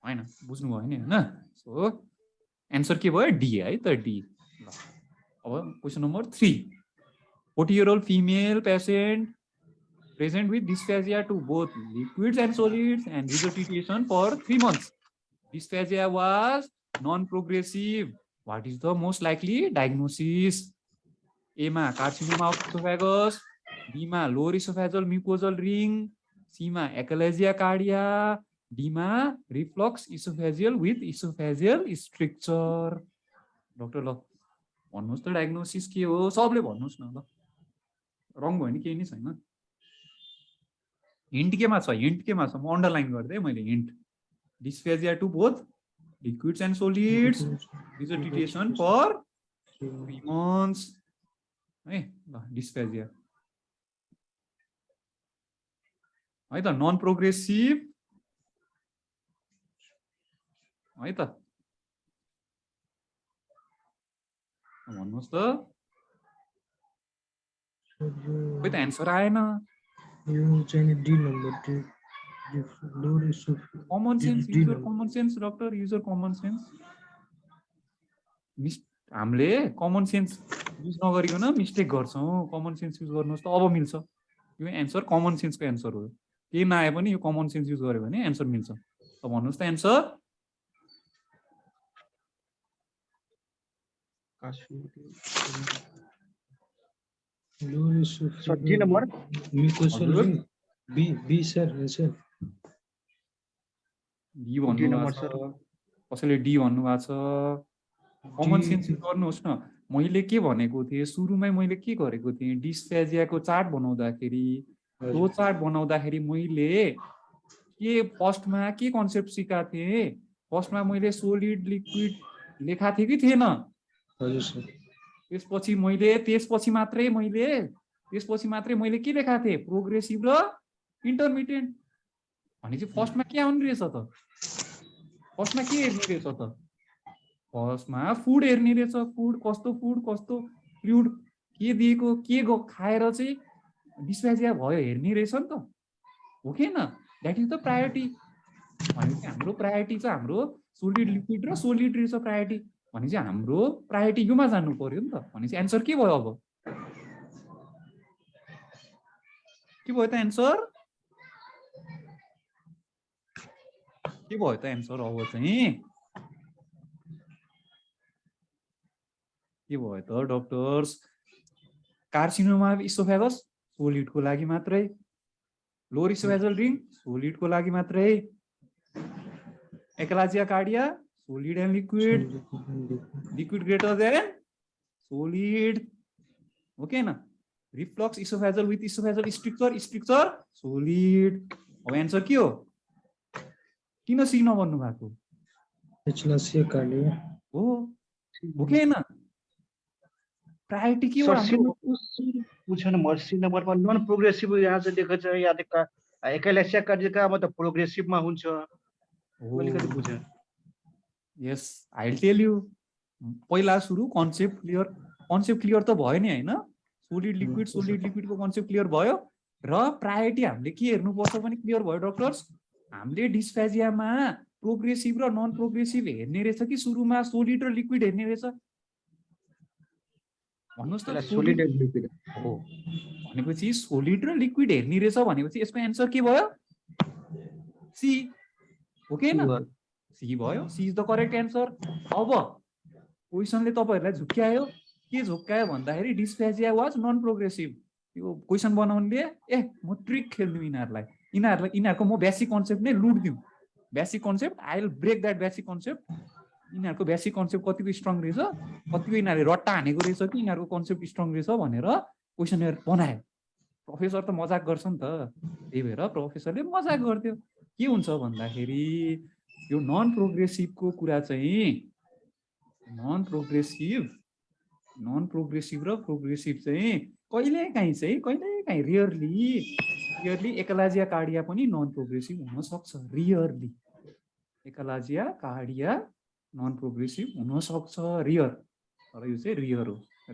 हैन बुझ्नुभयो नि हैन? सो एन्सर के भयो, डी है त, डी। अब question number 3, 40-year-old female patient present with dysphagia to both liquids and solids and regurgitation for 3 months. Dysphagia was non-progressive. What is the most likely diagnosis? A मा carcinoma of esophagus, B मा lower esophageal mucosal ring, C मा achalasia cardia, D मा reflux esophageal with esophageal stricture. Doctor ल भन्नुहोस् त डायग्नोसिस के हो, सबले भन्नुहोस् न ल, रङ भयो नि केही नै छैन। हिन्ट केमा छ, हिन्ट केमा छ, म अन्डरलाइन गर्दै मैले hint. Dysphagia to both liquids and solids, regurgitation for 3 months है ल, डिस्फेजिया है त, नन प्रोग्रेसिभ है त, भन्नुहोस् त, खोइ त एन्सर आएन। यो चाहिँ D number, common sense, user common sense doctor, user common sense. हामीले कमन सेन्स युज नगरिकन मिस्टेक गर्छौँ, कमन सेन्स युज गर्नुहोस् त, अब मिल्छ। यो एन्सर कमन सेन्सको एन्सर हो, केही नआए पनि यो कमन सेन्स युज गर्यो भने एन्सर मिल्छ। त भन्नुहोस् त answer. D number B sir, sir D भन्नुभएको छ, कसैले डी भन्नुभएको छ। कमन सेन्स युज गर्नुहोस् न। मैले के भनेको थिएँ सुरुमै, मैले के गरेको थिएँ, डिस्फेजियाको चार्ट बनाउँदाखेरि, त्यो चार्ट बनाउँदाखेरि मैले के फर्स्टमा के कन्सेप्ट सिकाएको थिएँ, फर्स्टमा मैले सोलिड लिक्विड लेखा थिएँ कि थिएन? हजुर सर। त्यसपछि मात्रै मैले के लेखा थिएँ, प्रोग्रेसिभ र इन्टरमिडिएट। भनेपछि फर्स्टमा के आउने रहेछ त, फर्स्टमा के हेर्ने रहेछ त, फर्स्टमा फुड हेर्ने रहेछ, फुड कस्तो फ्लुइड के दिएको, के खाएर चाहिँ डिस्फेजिया भयो हेर्ने रहेछ नि त, हो कि हैन? That is the priority. भनेपछि हाम्रो प्रायोरिटी चाहिँ हाम्रो सोलिड लिक्विड र सोलिड रहेछ प्रायोरिटी, भनेपछि हाम्रो प्रायोरिटी योमा जानु पर्यो नि त। भनेपछि एन्सर के भयो, अब के भयो त एन्सर, के भयो त एन्सर, अब चाहिँ के भयो त डक्टर्स? कार्सिनोमा इसोफेगस सोलिडको लागि मात्रै, लोअर इसोफेजियल रिङ सोलिडको लागि मात्रै, achalasia cardia solid and liquid, liquid greater than solid, हो कि हैन? Reflux esophageal with esophageal stricture solid. अब एन्सर के हो, किन सी नभन्नु भएको? एचलासिया कार्डिया हो कि हैन? प्रायोरिटी के हो हाम्रो? पूछन मर्सी नम्बरमा नन प्रोग्रेसिभ यहाँ चाहिँ देखेको छ, या एकालासिया कार्डिया मतलब प्रोग्रेसिभमा हुन्छ, अलिकति बुझेँ। यस, आई विल टेल यु। पहिला सुरु कन्सेप्ट क्लियर त भयो नि हैन? सोलिड लिक्विडको कन्सेप्ट क्लियर भयो र प्रायोरिटी हामीले के हेर्नुपर्छ पनि क्लियर भयो डक्टर्स। हामीले डिस्फेजियामा प्रोग्रेसिभ र नन प्रोग्रेसिभ हेर्ने रहेछ कि सुरुमा सोलिड र लिक्विड हेर्ने रहेछ? भन्नुस् त सोलिड एन्ड लिक्विड हो भनेपछि सोलिड र लिक्विड हेर्ने रहेछ भनेपछि यसको एन्सर के भयो सी हो कि हैन सी भयो C is the correct answer अब क्वेशनले तपाईहरुलाई झुक्क्यायो के झुक्क्यायो भन्दाखेरि डिस्फेजिया वाज नन प्रोग्रेसिभ यो क्वेशन बनाउनले म ट्रिक खेल्नु यिनीहरुको म बेसिक कन्सेप्ट नै लुट दिउँ basic concept I will break that basic concept यिनीहरुको बेसिक कन्सेप्ट कतिको स्ट्रङ रहेछ कतिको यिनीहरुले रट्टा हानेको रहेछ कि यिनीहरुको कन्सेप्ट स्ट्रङ रहेछ भनेर क्वेशनहरु बनायो प्रोफेसर त मजाक गर्छ नि त त्यही भएर प्रोफेसरले मजाक गर्थ्यो के हुन्छ भन्दाखेरि यो नन प्रोग्रेसिभको कुरा चाहिँ नन प्रोग्रेसिभ र प्रोग्रेसिभ चाहिँ कहिलेकाहीँ रियरली एकालाजिया कार्डिया पनि नन प्रोग्रेसिभ हुन सक्छ रियरली एकालाजिया कार्डिया नन प्रोग्रेसिभ हुन सक्छ रियर तर यो चाहिँ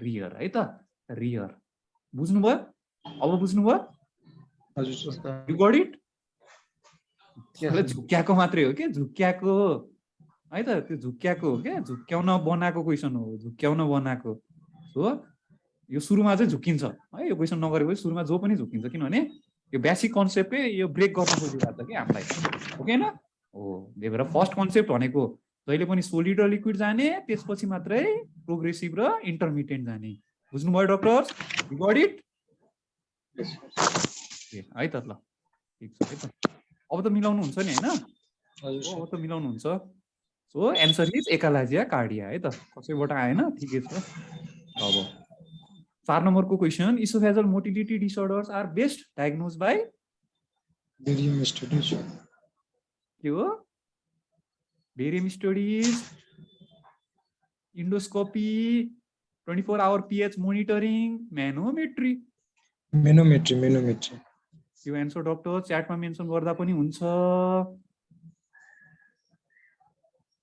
रियर है त रियर बुझ्नुभयो अब बुझ्नुभयो हजुर सर यु गट इट झुक्क्याको मात्रै हो के झुक्क्याको है त त्यो झुक्क्याको हो के झुक्क्याउन बनाएको क्वेशन हो झुक्क्याउन बनाएको हो यो सुरुमा चाहिँ झुकिन्छ है यो क्वेशन नगरेपछि सुरुमा जो पनि झुकिन्छ किनभने यो बेसिक कन्सेप्टै यो ब्रेक गर्न खोजिरहेको छ कि हामीलाई हो कि हैन हो त्यही भएर फर्स्ट कन्सेप्ट भनेको जहिले पनि सोलिड र लिक्विड जाने त्यसपछि मात्रै प्रोग्रेसिभ र इन्टरमिडिएट जाने बुझ्नुभयो डक्टर्स यु गट इट है त ल ठिक छ है त अब त मिलाउनु हुन्छ नि हैन अब त मिलाउनु हुन्छ so answer is achalasia cardia है त कसैबाट आएन ठिकै छ अब 4 नम्बरको question esophageal motility disorders are best diagnose by barium studies के हो barium studies endoscopy 24 hour pH monitoring manometry यो एन्सर डक्टर च्याटमा मेन्सन गर्दा पनि हुन्छ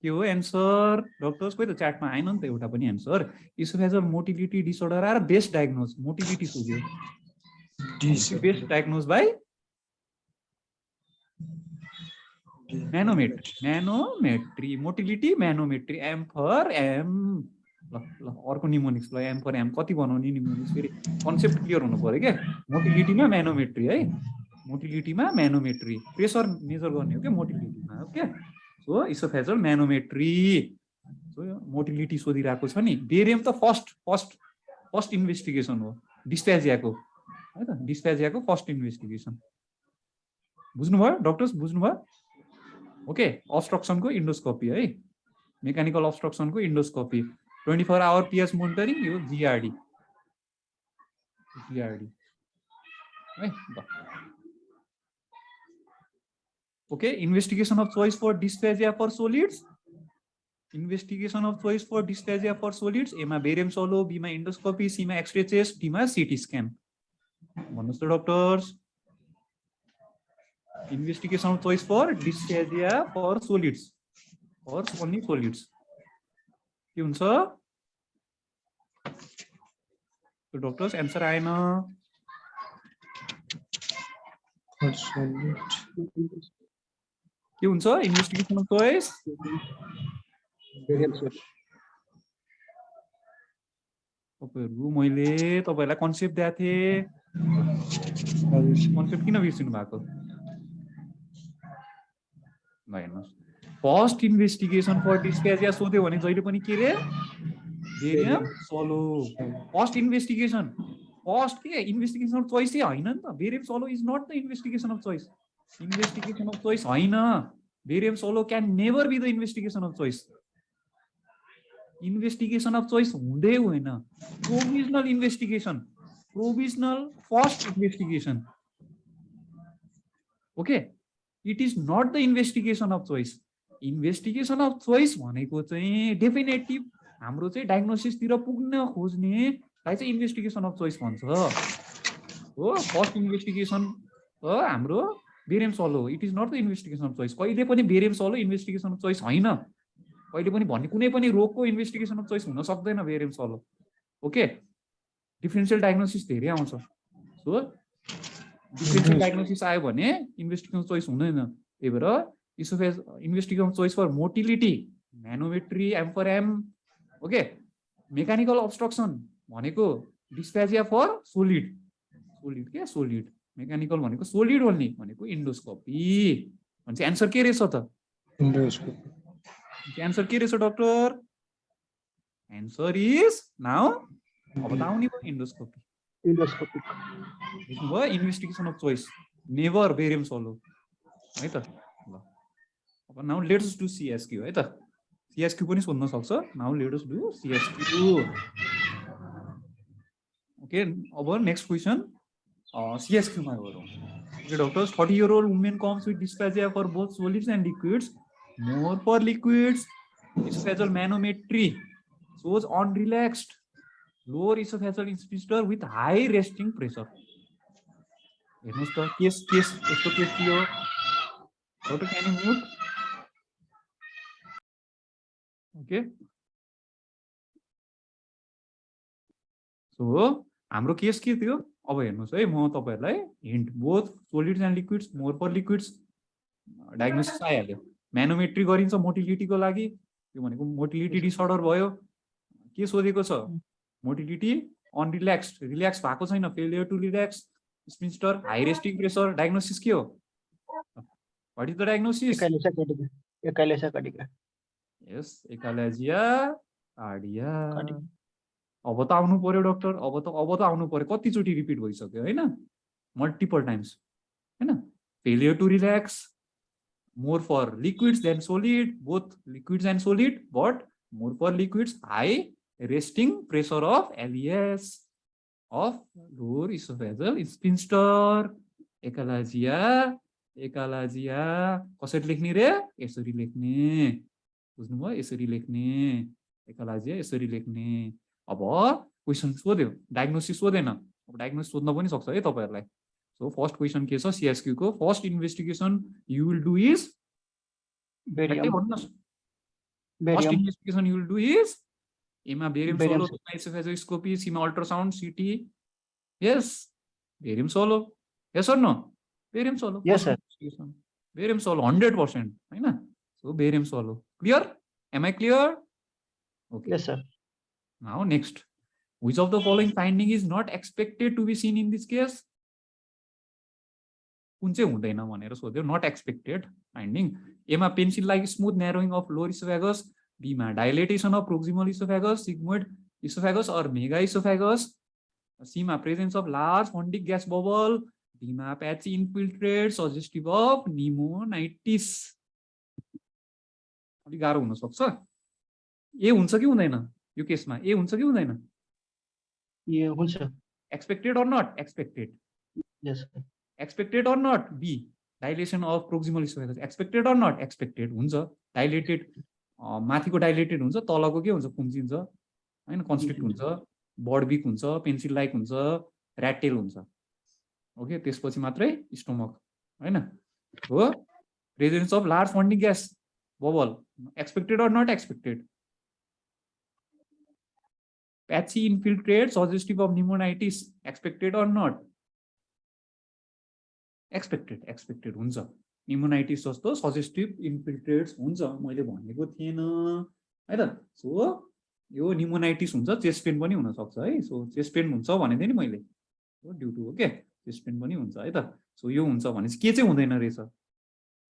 के हो एन्सर डक्टर्स खोइ त च्याटमा आएन नि त एउटा पनि answer esophageal motility disorder are best diagnose motility सोध्यो best diagnose by manometry motility manometry M for M ल अर्को निमोनिक्स ल एम फर एम कति बनाउने निमोनिक्स फेरि कन्सेप्ट क्लियर हुनु पर्यो के मोटिलिटीमा मैनोमेट्री है मोटिलिटीमा मैनोमेट्री प्रेसर मेजर गर्ने हो के मोटिलिटीमा okay so esophageal manometry so motility सोधिरहेको छ नि बेरियम त फर्स्ट इन्भेस्टिगेसन हो डिस्फेजियाको है त डिस्फेजियाको फर्स्ट इन्भेस्टिगेसन बुझ्नुभयो डक्टर्स बुझ्नुभयो ओके अब्स्ट्रक्सनको इन्डोस्कोपी है मेकानिकल अब्स्ट्रक्सनको इन्डोस्कोपी 24 आवर पीएच मोनिटरिङ यो जीआरडी है okay investigation of choice for dysphagia for solids investigation of choice for dysphagia for solids एमा बेरियम सोलो बीमा इन्डोस्कोपी सीमा एक्सरे चेस्ट डीमा सीटी स्क्यान भन्नुस् त doctors investigation of choice for dysphagia for solids or only solids के हुन्छ तो डक्टर्स आन्सर आएन के हुन्छ इन्भेस्टिगेसन अफ चोइस तपाईहरु मैले तपाईहरुलाई कन्सेप्ट दिएको थिए कन्सेप्ट किन बिर्सिनु भएको फर्स्ट इन्भेस्टिगेसन फर डिस्फेजिया सोध्यो भने जहिले पनि के रे barium swallow first investigation first के इन्भेस्टिगेसन अफ चोइस चाहिँ हैन नि त barium swallow is not the investigation of choice investigation of choice हैन barium swallow can never be the investigation of choice investigation of choice हुँदै होइन provisional investigation provisional first investigation okay it is not the investigation of choice investigation of choice भनेको चाहिँ डेफिनेटिभ हाम्रो चाहिँ डायग्नोसिसतिर पुग्न खोज्नेलाई चाहिँ इन्भेस्टिगेसन अफ चोइस भन्छ हो फर्स्ट इन्भेस्टिगेसन हाम्रो barium swallow it is not the investigation of choice कहिले पनि barium swallow investigation of choice हैन कहिले पनि भन्ने कुनै पनि रोगको इन्भेस्टिगेसन अफ चोइस हुन सक्दैन barium solo okay differential diagnosis धेरै आउँछ सो डिफरेन्शियल डायग्नोसिस आयो भने इन्भेस्टिगेसन चोइस हुँदैन त्यही भएर esophagus investigation choice for motility manometry M for M okay mechanical obstruction भनेको डिस्फेजिया फर सोलिड के सोलिड मेकानिकल भनेको सोलिड ओन्ली भनेको इन्डोस्कोपी भन्छ आन्सर के रहेछ त इन्डोस्कोपी आन्सर के रहेछ डाक्टर आन्सर इज नाउ अब त आउने भयो इन्डोस्कोपी इन्डोस्कोपिक भयो investigation of choice never barium solo है त ल अब नाउ लेट्स डु सीएसक्यू है त सीएसक्यू पनि सोध्न सक्छ नाउ लेट्स डु सीएसक्यू ओके अब नेक्स्ट क्वेसन सीएसक्यू मा गरौँ okay doctors 40-year-old woman comes with dysphagia for both solids and liquids more for liquids esophageal manometry shows unrelaxed lower esophageal sphincter with high resting pressure हेर्नुस् त केस यस्तो केस थियो doctor can you mute okay so हाम्रो केस के थियो अब हेर्नुस् है म तपाईहरुलाई hint both solids and liquids more for liquids diagnosis आइहाल्यो म्यानोमेट्री गरिन्छ मोटिलिटीको लागि त्यो भनेको मोटिलिटी डिसअर्डर भयो के सोधेको छ मोटिलिटी अनरिल्याक्स्ड रिल्याक्स भएको छैन failure to relax sphincter high resting pressure diagnosis के हो what is the diagnosis achalasia cardia yes achalasia cardia अब त आउनु पर्यो डाक्टर अब त आउनु पर्यो कति चोटी रिपिट भइसक्यो हैन मल्टिपल टाइम्स हैन failure to relax more for liquids than solid both liquids and solid but more for liquids high resting pressure of LES of lower esophageal sphincter achalasia कसरी लेख्ने रे यसरी लेख्ने बुझ्नुभयो यसरी लेख्ने एकालाजिया यसरी लेख्ने अब क्वेशन सोध्यो डायग्नोसिस सोधेन अब डायग्नोसिस सोध्न पनि सक्छ है तपाईहरुलाई सो फर्स्ट क्वेशन के छ सीएसक्यू को first investigation you will do is first investigation you will do is एमा बेरियम सोलो एसोफेजियोस्कोपी सीमा ultrasound CT yes barium swallow yes or no barium swallow yes sir barium swallow 100% हैन so barium swallow clear am I clear okay yes sir now next which of the following finding is not expected to be seen in this case कुन चाहिँ हुँदैन भनेर सोध्यो नट एक्सपेक्टेड फाइन्डिङ एमा pencil like smooth narrowing of lower esophagus बीमा dilatation of proximal esophagus, sigmoid esophagus or mega esophagus. Cमा presence of large fundic gas bubble. Dमा patchy infiltrate suggestive of pneumonitis. अलि गाह्रो हुन सक्छ ए हुन्छ कि हुँदैन यो केसमा ए हुन्छ कि हुँदैन ए हुन्छ expected or not expected yes expected or not b dilation of proximal esophagus expected or not expected हुन्छ dilated माथिको डाइलेटेड हुन्छ तलको के हुन्छ कुम्चिन्छ हैन कन्स्ट्रिक्ट हुन्छ बड बिक हुन्छ पेन्सिल लाइक हुन्छ ऱ्याटेल हुन्छ ओके त्यसपछि मात्रै स्टोमक हैन हो presence of large fundic gas bubble expected or not expected patchy infiltrate suggestive of pneumonitis expected or not expected हुन्छ न्युमोनाइटिस जस्तो सजेस्टिभ इन्फिल्ट्रेट्स हुन्छ मैले भनेको थिएन है त सो यो न्युमोनाइटिस हुन्छ चेस्ट पेन पनि हुन सक्छ है सो चेस्ट पेन हुन्छ भनेथे नि मैले हो due to okay chest pain पनि हुन्छ है त सो यो हुन्छ भने के चाहिँ हुँदैन रहेछ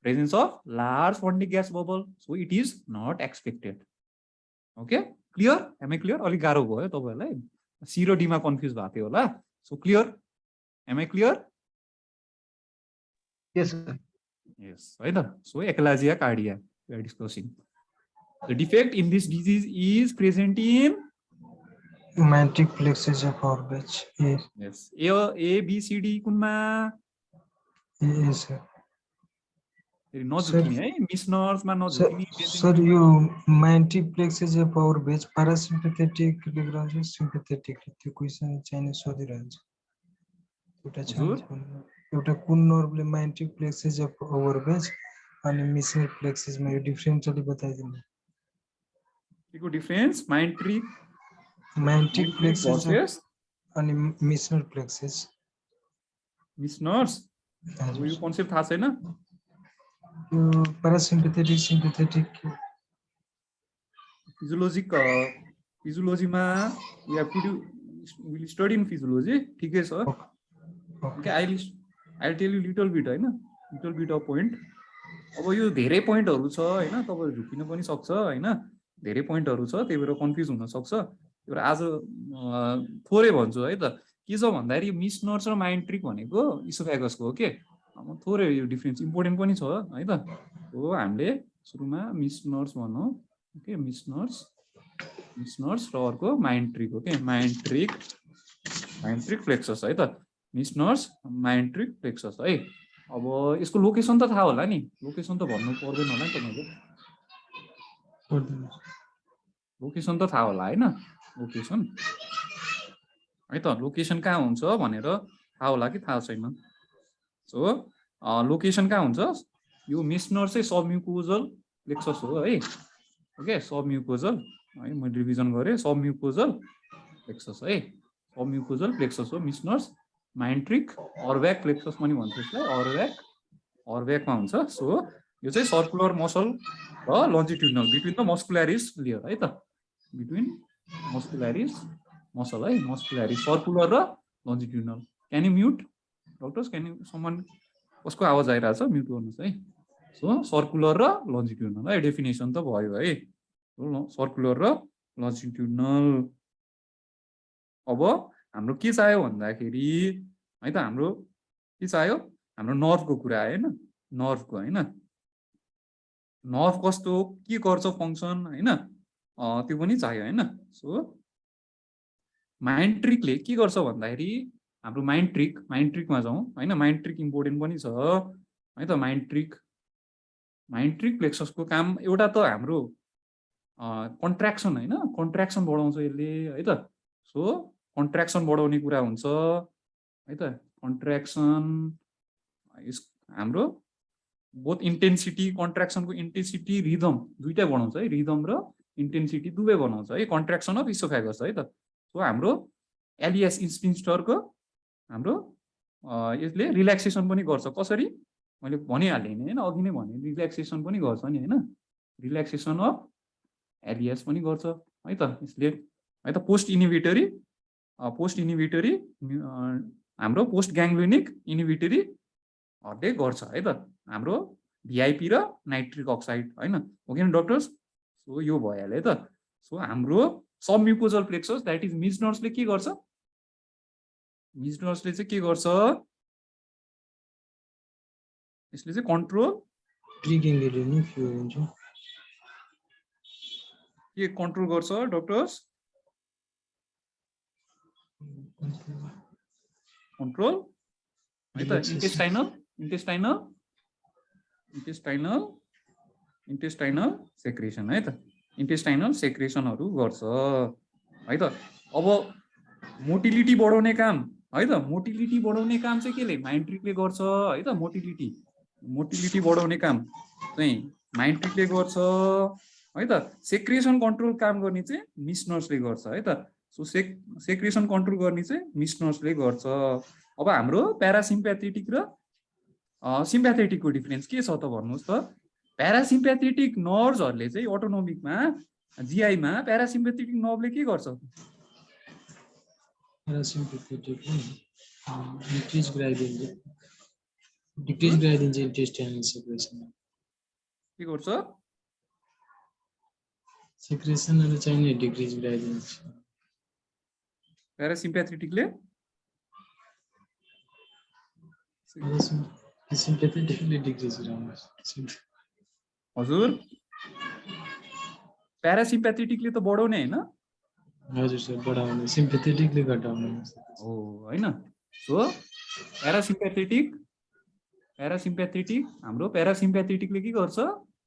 presence of large fundic gas bubble so it is not expected okay clear am I clear अलिक गाह्रो भयो तपाईहरुलाई सी र डी मा कन्फ्युज भएको थियो होला so clear am I clear yes Yes, right. So achalasia cardia we are discussing. The defect in this disease is present in Mantic plexus of orbits. yes. A B C D kunma. Yes, sir. Not zucchini, eh? Miss Nurse man not zucchini. Sir, you mantic plexus of orbits parasympathetic background sympathetic. The question Chinese सोधिरहन्छ. एउटा छ एउटा कुन नर्भले माइन्टिक प्लेक्सिस अफ ओभरबेज अनि मिसनल प्लेक्सिसमा यो डिफरेन्स अलि बताइदिनु केको डिफरेन्स माइन्टिक प्लेक्सिस अनि मिसनल प्लेक्सिस मिसनर्स यो कन्सेप्ट थाहा छैन यो प्यारासिम्पेथेटिक सिम्पेथेटिक फिजियोलोजीमा we have to do will study in physiology, ठिकै छ. Okay, I'll tell you little bit हैन, little bit of point. अब यो धेरै पोइन्टहरु छ हैन, तपाईहरु झुकिन पनि सक्छ हैन, धेरै पोइन्टहरु छ, त्यही भएर कन्फ्युज हुन सक्छ. त्यही भएर आज थोरै भन्छु है त. के छ भन्दाखेरि यो मिस नर्स र माइन्ड ट्रिक भनेको इसोफेगसको हो के. थोरै यो डिफरेन्स इम्पोर्टेन्ट पनि छ है त. हो हामीले सुरुमा मिस नर्स भनौं. ओके, मिस नर्स र अर्को माइन्ड ट्रिक हो के. माइन्ड ट्रिक प्लेक्सस है त. Miss nurse mind trick plexus है. अब यसको लोकेसन त थाहा होला नि, लोकेसन त भन्नु पर्दैन होला नि तपाईको. लोकेसन त थाहा होला हैन, लोकेसन है त. लोकेसन कहाँ हुन्छ भनेर थाहा होला कि थाहा छैन. सो लोकेसन कहाँ हुन्छ, यो मिस नर्स चाहिँ सबम्युकोजल प्लेक्सस हो है. ओके, सबम्युकोजल है, मैले रिभिजन गरे. सबम्युकोजल प्लेक्सस है, सबम्युकोजल प्लेक्सस हो Meissner's. Mind trick Auerbach plexus पनि भन्छ यसलाई. अर्ब्याकमा हुन्छ. सो यो चाहिँ सर्कुलर मसल र longitudinal between the muscularis layer है त. बिट्विन मस्कुलारिस मसल है, मस्कुलारिस सर्कुलर र longitudinal. Can you mute doctors, can you summon, कसको आवाज आइरहेछ म्युट गर्नुस् है. सो सर्कुलर र लन्जिट्युडनल है, डेफिनेसन त भयो है. सर्कुलर र लन्जिट्युडनल. अब हाम्रो के चाहियो भन्दाखेरि है त, हाम्रो के चाहियो, हाम्रो नर्भको कुरा आयो हैन, नर्भको हैन. नर्भ कस्तो, के गर्छ फंक्सन हैन, त्यो पनि चाहियो हैन. सो माइन्ड ट्रिकले के गर्छ भन्दाखेरि हाम्रो माइन्ड ट्रिकमा जाउँ हैन. माइन्ड ट्रिक इम्पोर्टेन्ट पनि छ है त. माइन्ड ट्रिक प्लेक्ससको काम एउटा त हाम्रो कन्ट्र्याक्सन हैन, कन्ट्र्याक्सन बढाउँछ यसले है त. सो कन्ट्र्याक्सन बढाउने कुरा हुन्छ है त. कन्ट्र्याक्सन हाम्रो बोथ इन्टेन्सिटी, कन्ट्र्याक्सनको इन्टेन्सिटी, रिदम दुईटै बढाउँछ है. रिदम र इन्टेन्सिटी दुवै बनाउँछ है. कन्ट्र्याक्सन अफ इसोफेगस है त. सो हाम्रो एलिएस इन्स्टिन्स्टरको हाम्रो यसले रिल्याक्सेसन पनि गर्छ. कसरी मैले भनिहालेँ नि हैन, अघि नै भने रिल्याक्सेसन पनि गर्छ नि हैन. रिल्याक्सेसन अफ एलिएस पनि गर्छ है त यसले है त. पोस्ट इनिभिटरी हाम्रो पोस्ट ग्याङ्ग्लियोनिक इनिभिटरीहरूले गर्छ है त. हाम्रो भिआइपी र नाइट्रिक अक्साइड हैन. हो कि डक्टर्स. सो यो भइहाल्यो है त. सो हाम्रो सबम्युकोजल प्लेक्सस दैट इज मिस नर्सले के गर्छ, मिस नर्सले चाहिँ के गर्छ, यसले चाहिँ कन्ट्रोल के कन्ट्रोल गर्छ डक्टर्स, कन्ट्रोल है त. इन्टेस्टाइनल सेक्रेसन है त. इन्टेस्टाइनल सेक्रेसनहरु गर्छ है त. अब मोटिलिटी बढाउने काम है त. मोटिलिटी बढाउने काम चाहिँ केले, माइन्ड ट्रिकले गर्छ है त. मोटिलिटी बढाउने काम चाहिँ माइन्ड ट्रिकले गर्छ है त. सेक्रेसन कन्ट्रोल काम गर्ने चाहिँ मिस नर्सले गर्छ है त. सो सेक्रेसन कन्ट्रोल गर्ने चाहिँ मिस नर्सले गर्छ. अब हाम्रो प्यारासिम्प्याथेटिक र सिम्प्याथेटिकको डिफरेन्स के छ त भन्नुस् त. प्यारासिम्प्याथेटिक नर्भ्सहरुले चाहिँ अटोनोमिकमा जीआईमा प्यारासिम्प्याथेटिक नर्भले के गर्छ, डिक्रिज गराइदिन्छ इन्टेस्टाइनल सेक्रेसन. के गर्छ, सेक्रेसनहरु चाहिँ नि डिक्रिज गराइदिन्छ. प्यारासिम्प्याथेटिकले सिम्प्याथेटिकली डिक्रिज गराउँछ. हजुर प्यारासिम्प्याथेटिकले त बढाउने हैन. हजुर सर, बढाउने. सिम्प्याथेटिकले घटाउने हो हैन. सो प्यारासिम्प्याथेटिक हाम्रो प्यारासिम्प्याथेटिकले के गर्छ,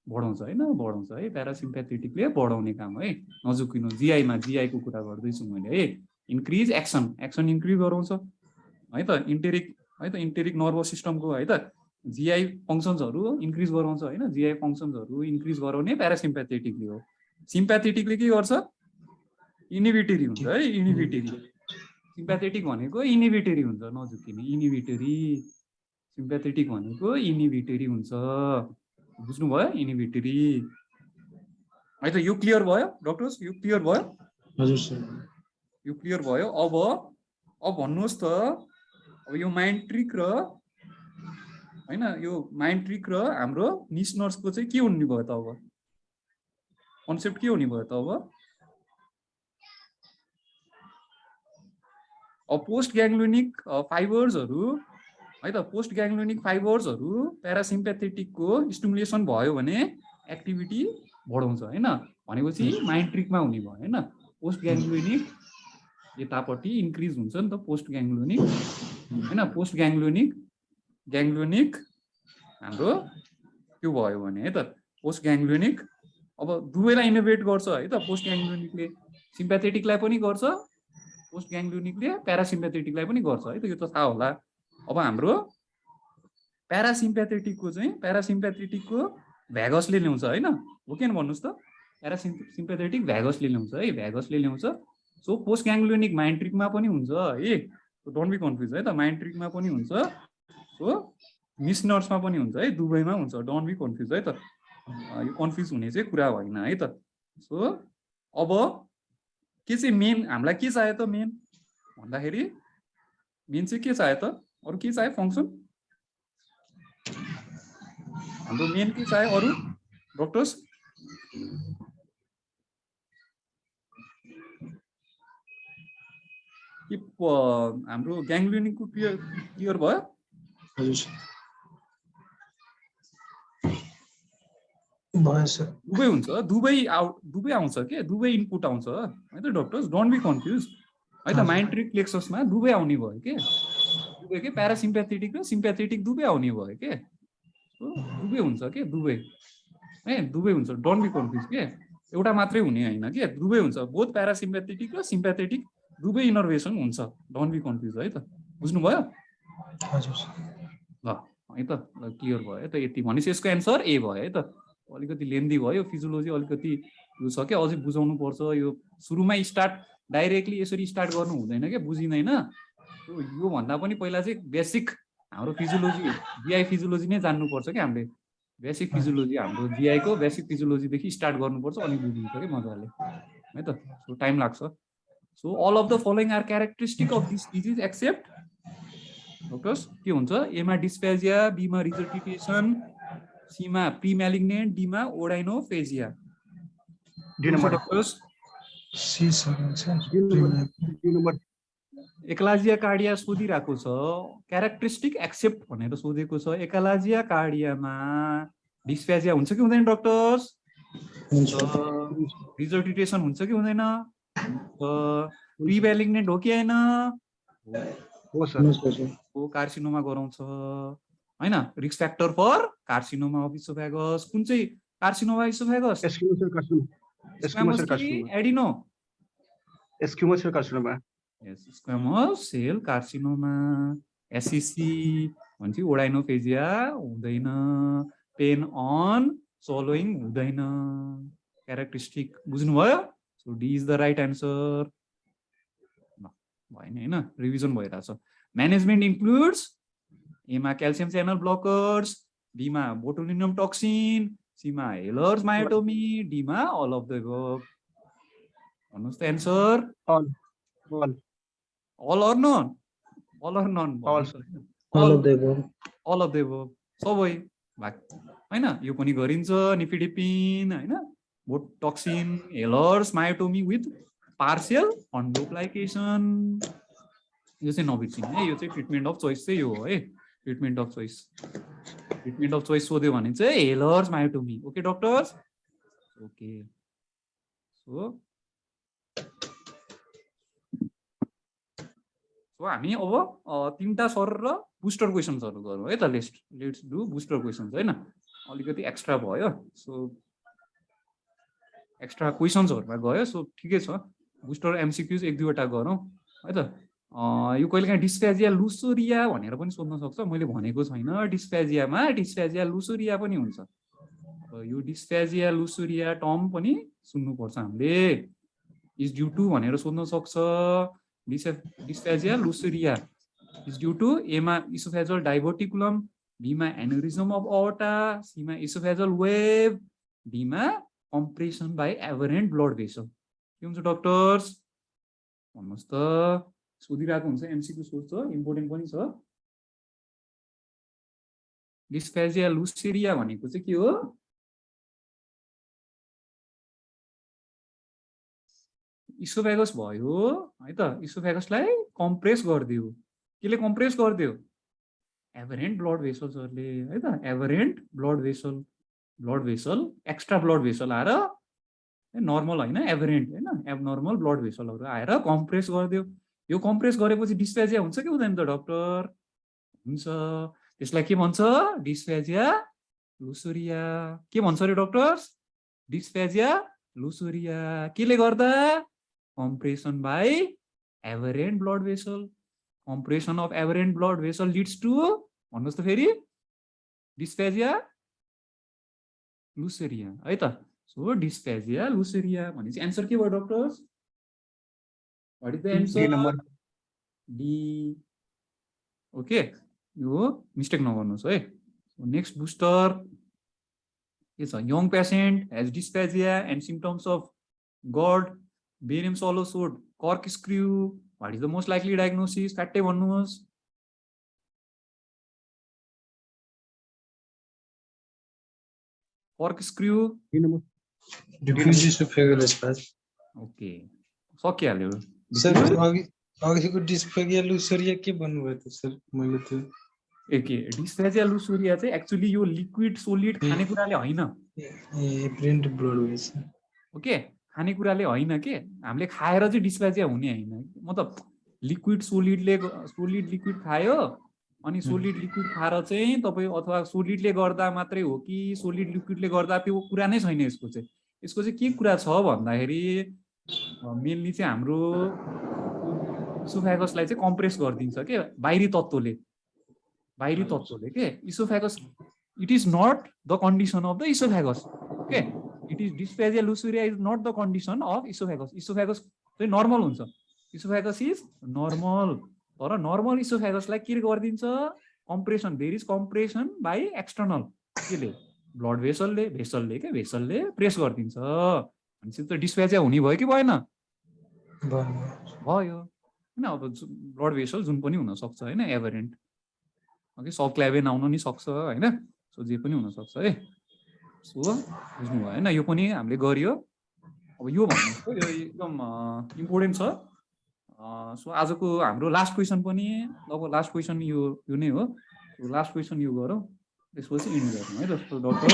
बढाउँछ हैन, बढाउँछ है. प्यारासिम्प्याथेटिकले बढाउने काम है. नजुकिनु, जीआईको कुरा गर्दैछु मैले है. इन्क्रिज एक्सन इन्क्रिज गराउँछ है त. इन्टेरिक नर्भस सिस्टमको है त जीआई फंक्सन्सहरु इन्क्रिज गराउँछ हैन. जीआई फंक्सन्सहरु इन्क्रिज गराउने प्यारासिम्प्याथेटिकले हो. सिम्प्याथेटिकले के गर्छ, इनिभिटरी हुन्छ है. इनिभिटरी. सिम्प्याथेटिक भनेको इनिभिटरी हुन्छ, नजुकिने. इनिभिटरी. सिम्प्याथेटिक भनेको इनिभिटरी हुन्छ. बुझ्नुभयो, इनिभिटरी है त. यो क्लियर भयो डक्टर्स, यो क्लियर भयो. हजुर सर. यो क्लियर भयो अब भन्नुस् त अब यो माइन्ड ट्रिक र हैन यो माइन्ड ट्रिक र हाम्रो निस नर्सको चाहिँ के हुने भयो त अब कन्सेप्ट के हुने भयो त अब पोस्ट ग्याङ्ग्लोनिक फाइबर्सहरु है त पोस्ट ग्याङ्ग्लोनिक फाइबर्सहरु प्यारासिम्प्याथेटिकको स्टिमुलेसन भयो भने एक्टिभिटी बढाउँछ हैन भनेपछि माइन्ड ट्रिकमा हुने भयो हैन पोस्ट ग्याङ्ग्लोनिक यतापट्टि इन्क्रिज हुन्छ नि त पोस्ट ग्याङ्ग्लोनिक हैन पोस्ट ग्याङ्ग्लोनिक हाम्रो त्यो भयो भने है त पोस्ट ग्याङ्ग्लोनिक अब दुवैलाई इनोभेट गर्छ है त पोस्ट ग्याङ्ग्लोनिकले सिम्प्याथेटिकलाई पनि गर्छ पोस्ट ग्याङ्ग्लोनिकले प्यारासिम्प्याथेटिकलाई पनि गर्छ है त यो त थाहा होला अब हाम्रो प्यारासिम्प्याथेटिकको भ्यागसले ल्याउँछ हैन हो कि भन्नुस् त प्यारासिम्प्याथेटिक भ्यागसले ल्याउँछ है भ्यागसले ल्याउँछ सो पोस्ट ग्याङ्ग्लोनिक माइन्ड ट्रिकमा पनि हुन्छ है डोन्ट बी कन्फ्युज है त माइन्ड ट्रिकमा पनि हुन्छ सो मिस नर्समा पनि हुन्छ है दुवैमा हुन्छ डोन्ट बी कन्फ्युज है त यो कन्फ्युज हुने चाहिँ कुरा होइन है त सो अब के चाहिँ मेन हामीलाई के चाहियो त मेन भन्दाखेरि मेन चाहिँ के चाहियो त अरु के चाहियो फंक्सन हाम्रो मेन के चाहियो अरु डक्टर्स के हाम्रो ग्याङ्ग्लोनिकको क्लियर भयो हजुर भयो सर दुवै हुन्छ दुवै आउँछ के दुवै इनपुट आउँछ है त डक्टर्स डोन्ट बी कन्फ्युज है त माइन्ड ट्रिक प्लेक्ससमा दुवै आउने भयो के दुवै के प्यारासिम्प्याथेटिक र सिम्प्याथेटिक दुवै आउने भयो के दुवै हुन्छ के दुवै है दुवै हुन्छ डोन्ट बी कन्फ्युज के एउटा मात्रै हुने हैन के दुवै हुन्छ बोथ प्यारासिम्प्याथेटिक र सिम्प्याथेटिक दुवै इनर्भेसन हुन्छ डोन्ट बी कन्फ्युज है त बुझ्नु भयो हजुर ल है त क्लियर भयो है त यति भनेपछि यसको एन्सर ए भयो है त अलिकति लेन्दी भयो फिजियोलोजी अलिकति यो छ के अझै बुझाउनु पर्छ यो सुरुमै स्टार्ट डाइरेक्टली यसरी स्टार्ट गर्नु हुँदैन के बुझिदैन यो भन्दा पनि पहिला चाहिँ बेसिक हाम्रो फिजियोलोजी जीआई फिजियोलोजी नै जान्नु पर्छ के हामीले बेसिक फिजियोलोजी हाम्रो जीआई को बेसिक फिजियोलोजी देखि स्टार्ट गर्नुपर्छ अनि बुझ्नुहुन्छ के मजाले है त सो टाइम लाग्छ so all of the following are characteristic of this disease except doctors के हुन्छ एमा डिस्फेजिया बीमा रिजर्टिटेसन सीमा प्रिम्यालिग्नेन्ट डीमा ओडाइनोफेजिया डी नम्बर डक्टर्स सी सकिन्छ एकालाजिया कार्डिया सोधिरहेको छ क्यारेक्टरिस्टिक एक्सेप्ट भनेर सोधेको छ एकालाजिया कार्डियामा डिस्फेजिया हुन्छ कि हुँदैन डक्टर्स रिजर्टिटेसन हुन्छ कि हुँदैन प्रिम्यालिग्नेन्ट हो कि हैन हो सर हो कार्सिनोमा गराउँछ हैन risk factor for carcinoma of esophagus कुन चाहिँ carcinoma esophagus squamous adeno squamous carcinoma yes squamous cell carcinoma SCC भन्छ ओडाइनोफेजिया हुँदैन पेन अन सोलोइङ हुँदैन क्यारेक्टरिस्टिक बुझ्नुभयो so D is the right answer भएन हैन रिभिजन भइरहेछ म्यानेजमेन्ट इन्क्लुड्स एमा क्याल्सियम च्यानल ब्लकर्स बीमा बोटुलिनम टक्सिन सीमा हेलर्स मायोटोमी डीमा अल अफ द अबभ भन्नुस् त answer all or none all or none all of the अबभ सबै भाग हैन यो पनि गरिन्छ निफिडिपिन हैन बोटोक्सिन हेलर्स मायोटोमी विथ पार्शियल फन्डोप्लाइकेसन यो चाहिँ नबिर्सिनु है यो चाहिँ ट्रिटमेन्ट अफ चोइस चाहिँ यो हो है ट्रिटमेन्ट अफ चोइस सोध्यो भने चाहिँ healers मायोटोमी okay doctors okay so हामी अब तीनटा सर र बुस्टर क्वेसन्सहरु गरौँ है त लेट्स डु बुस्टर क्वेसन्स हैन अलिकति एक्स्ट्रा भयो सो एक्स्ट्रा क्वेसन्सहरुमा गयो सो ठिकै छ बुस्टर एमसीक्यूज एक दुईवटा गरौँ है त यो कहिलेकाहीँ डिस्फेजिया लुसोरिया भनेर पनि सोध्न सक्छ मैले भनेको छैन डिस्फेजियामा डिस्फेजिया लुसोरिया पनि हुन्छ यो डिस्फेजिया लुसोरिया टर्म पनि सुन्नुपर्छ हामीले इज ड्यू टु भनेर सोध्न सक्छ dysphagia lusoria is due to एमा इसोफेजल डाइभर्टिकुलम बीमा एन्युरिजम अफ अओर्टा सीमा इसोफेजल वेव डीमा compression by aberrant blood vessel के हुन्छ डक्टर्स भन्नुहोस् त सोधिरहेको हुन्छ एमसीक्यू सोध्छ इम्पोर्टेन्ट पनि छ डिस्फेजिया लुसेरिया भनेको चाहिँ के हो इसोफेगस भयो है त इसोफेगसलाई कम्प्रेस गरिदियो केले कम्प्रेस गरिदियो एभरेन्ट ब्लड भेसल्सहरुले है त aberrant blood vessel extra blood vessel आएर नर्मल हैन एभरेन्ट हैन एबनर्मल ब्लड भेसलहरु आएर कम्प्रेस गरिदियो यो कम्प्रेस गरेपछि डिस्फेजिया हुन्छ कि हुँदैन त डाक्टर हुन्छ त्यसलाई के भन्छ डिस्फेजिया लुसोरिया के भन्छ रे डाक्टर्स डिस्फेजिया लुसोरिया केले गर्दा compression by aberrant blood vessel compression of aberrant blood vessel leads to भन्नुस् त फेरि dysphagia luceria है त so dysphagia luceria भनेपछि आन्सर के भयो doctors what is the answer D okay यो मिस्टेक नगर्नुस् है नेक्स्ट बुस्टर के छ young patient has dysphagia and symptoms of GERD Barium swallow sword, cork screw. What is the most likely diagnosis? Katte भन्नुस् cork screw. Diffuse esophageal spasm. Okay. सकिहाल्यो सर अघिको डिस्फेजिया लुसोरिया के भन्नुभयो त सर मैले त ओके डिस्फेजिया लुसोरिया चाहिँ एक्चुअली यो लिक्विड सोलिड खानेकुराले हैन एभरेन्ट ब्लड भेसल ओके खानेकुराले हैन के हामीले खाएर चाहिँ डिस्फेजिया हुने हैन मतलब लिक्विड सोलिड लिक्विड खायो अनि सोलिड लिक्विड खाएर चाहिँ तपाई अथवा सोलिडले गर्दा मात्रै हो कि सोलिड लिक्विडले गर्दा त्यो कुरा नै छैन यसको चाहिँ के कुरा छ भन्दाखेरि मेनली चाहिँ हाम्रो इसोफेगसलाई चाहिँ कम्प्रेस गरिदिन्छ के बाहिरी तत्त्वले के esophagus it is not the condition of the esophagus okay it is dysphagia luciria is not the condition of esophagus चाहिँ नर्मल हुन्छ esophagus is normal तर नर्मल esophagus लाई के गर्दिन्छ compression there is compression by external केले ब्लड भेसलले प्रेस गरिदिन्छ भनेपछि त डिस्फेजिया हुने भयो कि भएन भयो हैन अब ब्लड भेसल जुन पनि हुन सक्छ हैन एभरेन्ट ओके सबक्ल्याभेन आउन नि सक्छ हैन सो जे पनि हुन सक्छ है सो बुझ्नु भयो हैन यो पनि हामीले गरियो अब यो भन्नुस् यो एकदम इम्पोर्टेन्ट छ सो आजको हाम्रो लास्ट क्वेशन पनि अब लास्ट क्वेशन यो नै हो सो लास्ट क्वेशन यो गरौँ त्यसपछि इन्ड गरौँ है त डाक्टर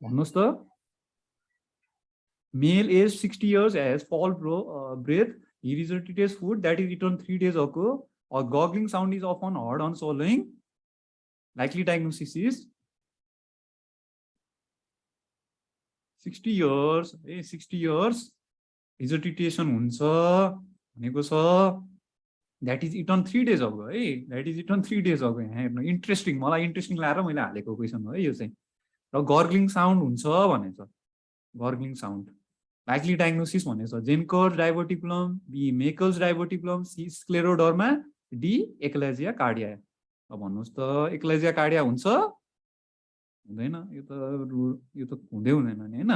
भन्नुस् त मेल as 60 years has foul breath he resorted his food that is eaten 3 days ago or goggling sound is often heard on swallowing likely diagnosis is 60 years regurgitation हुन्छ भनेको छ that is eaten 3 days ago है that is eaten 3 days ago हेर्नु इन्ट्रेस्टिङ मलाई इन्ट्रेस्टिङ लागेर मैले हालेको क्वेशन हो है यो चाहिँ र गर्गलिङ साउन्ड हुन्छ भनेछ गर्गलिङ साउन्ड लाइकली डायग्नोसिस भनेछ Zenker's diverticulum B Meckel's diverticulum C scleroderma D achalasia cardia अब भन्नुस् त एचलासिया कार्डिया हुन्छ हुँदैन यो त हुँदै हुँदैन नि हैन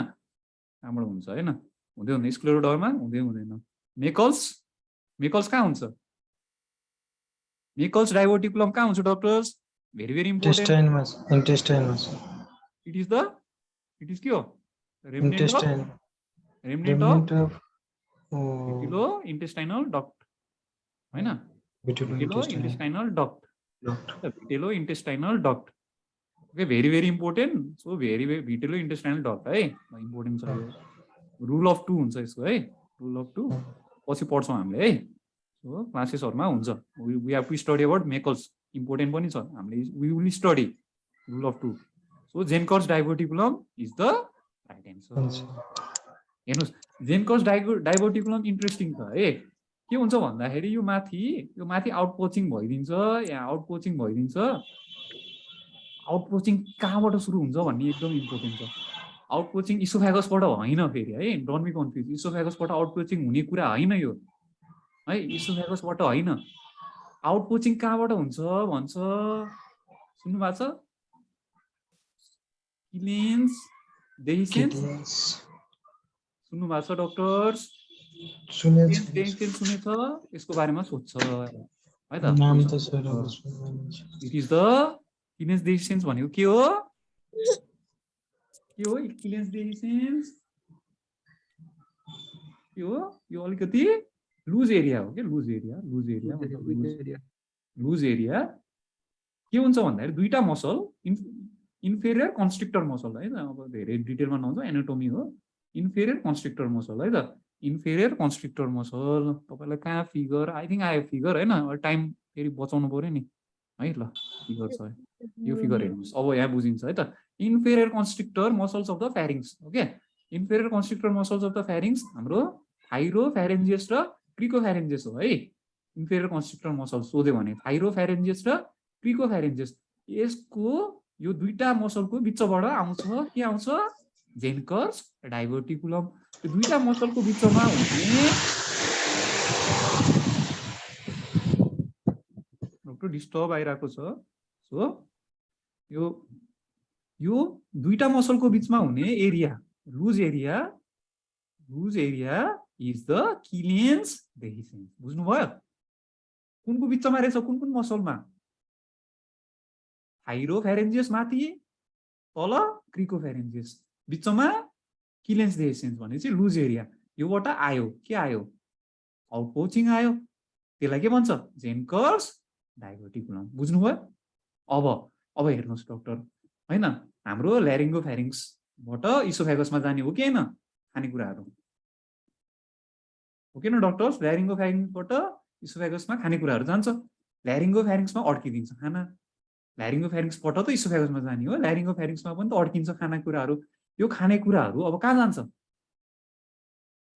हाम्रो हुन्छ हैन हुँदै हुँदैन स्क्लेरोडर्मा हुँदैन मेकल्स कहाँ हुन्छ मेकल्स डाइभर्टिकुलम कहाँ हुन्छ डक्टर्स भेरी इम्पोर्टेन्ट इन्टेस्टाइनमा इट इज के हो remnant of intestinal duct हैन intestinal duct okay very important so very intestinal duct है इम्पोर्टेन्ट छ यो रुल अफ 2 हुन्छ यसको है रुल अफ 2 पछि पढ्छौं हामीले है सो क्लासेसहरुमा हुन्छ we have to study about Meckel's important पनि छ हामीले we will study rule of 2 so Zenker's diverticulum is the right answer हेर्नुस् जेन्कर्स डाइभर्टिकुलम इन्ट्रेस्टिङ छ है के हुन्छ भन्दाखेरि यो माथि आउटपोचिङ भइदिन्छ यहाँ आउटपोचिङ भइदिन्छ आउटपोचिङ कहाँबाट सुरु हुन्छ भन्ने एकदम इम्पोर्टेन्ट छ आउटपोचिङ इसोफेगसबाट हैन फेरि है डोन्ट बी कन्फ्युज इसोफेगसबाट आउटपोचिङ हुने कुरा हैन यो है इसोफेगसबाट हैन आउटपोचिङ कहाँबाट हुन्छ भन्छ सुन्नु भएको छ किलेन्स देहिसेन्स सुन्नु भएको छ डक्टर्स सुनेको टेन्सन सुनेछ यसको बारेमा सोध्छ है त नाम त sir it is the kinase डेफिसिएन्स भनेको के हो किनेस डेफिसिएन्स के हो यो अलिकति लुज एरिया हो के लुज एरिया के हुन्छ भन्दाखेरि दुईटा मसल इन्फेरियर कन्स्ट्रिक्टर मसल है त अब धेरै डिटेलमा नहुन्छ एनाटोमी हो इन्फेरियर कन्स्ट्रिक्टर मसल है त इन्फेरियर कन्स्ट्रिक्टर मसल तपाईलाई कहाँ फिगर आई थिंक आयो फिगर हैन टाइम फेरि बचाउनु पर्यो नि है ल फिगर छ यो फिगर हेर्नुस् अब यहाँ बुझिन्छ है त inferior constrictor muscles of the pharynx okay inferior constrictor muscles of the pharynx हाम्रो थाइरोफेरेन्जियस र क्रिकोफेरेन्जियस हो है इन्फेरियर कन्स्ट्रिक्टर मसल सोध्यो भने थाइरोफेरेन्जियस र क्रिकोफेरेन्जियस यसको यो दुईटा मसलको बिचबाट आउँछ के आउँछ जेन्कर्स डाइभर्टिकुलम यो दुईटा मसलको बिचमा हुने डक्टर डिस्टर्ब आइरहेको छ सो यो दुईटा मसलको बिचमा हुने area loose area is the Killian's dehiscence बुझ्नुभयो कुनको बिचमा रहेछ कुन मसलमा थाइरोफेरेन्जियस माथि तल क्रिकोफेरेन्जियस बिचमा किलेन्स डेफिसिएन्स भनेपछि लुज एरिया योबाट आयो के आयो आउटपोचिङ आयो त्यसलाई के भन्छ जेन्कर्स डाइभर्टिकुलम बुझ्नुभयो अब हेर्नुहोस् डाक्टर हैन हाम्रो ल्यारिङ्गोफेरिङ्सबाट इसोफेगसमा जाने हो कि हैन खानेकुराहरू हो किन डक्टर्स ल्यारिङ्गोफेरिङ्सबाट इसोफेगसमा खानेकुराहरू जान्छ ल्यारिङ्गोफेरिङ्समा अड्किदिन्छ खाना ल्यारिङ्गोफेरिङ्सबाट त इसोफेगसमा जाने हो ल्यारिङ्गोफेरिङ्समा पनि त अड्किन्छ खानेकुराहरू यो खानेकुराहरू अब कहाँ जान्छ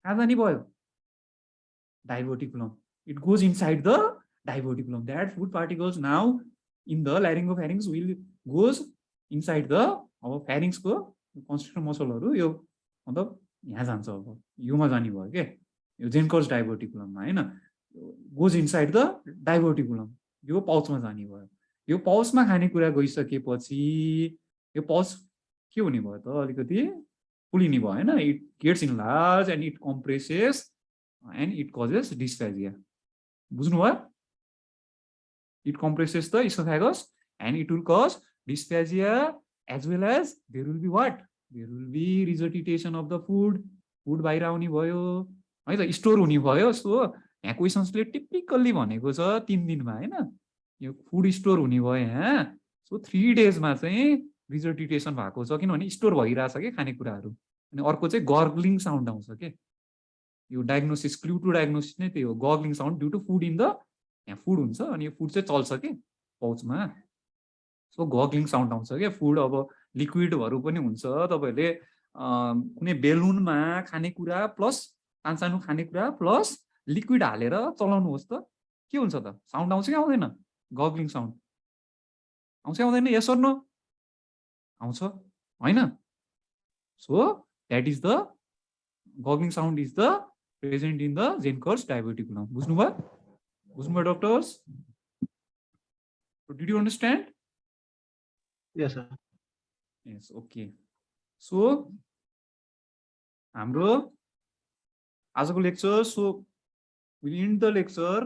कहाँ जाने भयो diverticulum it goes inside the diverticulum that food particles now in the laryngopharynx will goes inside the अब फेरिङ्सको कन्स्ट्रिक्टर मसलहरू यो मतलब यहाँ जान्छ अब योमा जाने भयो के यो जेन्कर्स डाइभर्टिकुलममा हैन गोज इनसाइड द डाइभर्टिकुलम यो पाउचमा जाने भयो यो पाउचमा खानेकुरा गइसकेपछि यो पाउच के हुने भयो त अलिकति फुलिने भयो हैन it gets in large and it compresses and it causes dysphagia बुझ्नुभयो it compresses the oesophagus and it will cause dysphagia as well as there will be what there will be regurgitation of the food बाहिर आउने भयो है त स्टोर हुने भयो सो यहाँ क्वेसन्सले टिपिकल्ली भनेको छ 3 दिनमा हैन यो फुड स्टोर हुने भयो यहाँ सो 3 डेजमा चाहिँ रिजर्टिटेसन भएको छ किनभने स्टोर भइरहेछ के खानेकुराहरू अनि अर्को चाहिँ गर्गलिङ साउन्ड आउँछ के यो डायग्नोसिस क्लु टु डायग्नोसिस नै त्यही हो gurgling sound due to food in the यहाँ फुड हुन्छ अनि यो फुड चाहिँ चल्छ के पाउचमा सो गर्गलिङ साउन्ड आउँछ के फुड अब लिक्विडहरू पनि हुन्छ तपाईहरुले कुनै बेलुनमा खानेकुरा प्लस सानो खानेकुरा प्लस लिक्विड हालेर चलाउनुहोस् त के हुन्छ त साउन्ड आउँछ कि आउँदैन गर्गलिङ साउन्ड आउँछ आउँदैन यस अर नो आउँछ हैन so that is the gurgling sound is the present in the Zenker's diverticulum बुझ्नुभयो doctors did you understand yes sir yes okay so हाम्रो आजको lecture so will end the lecture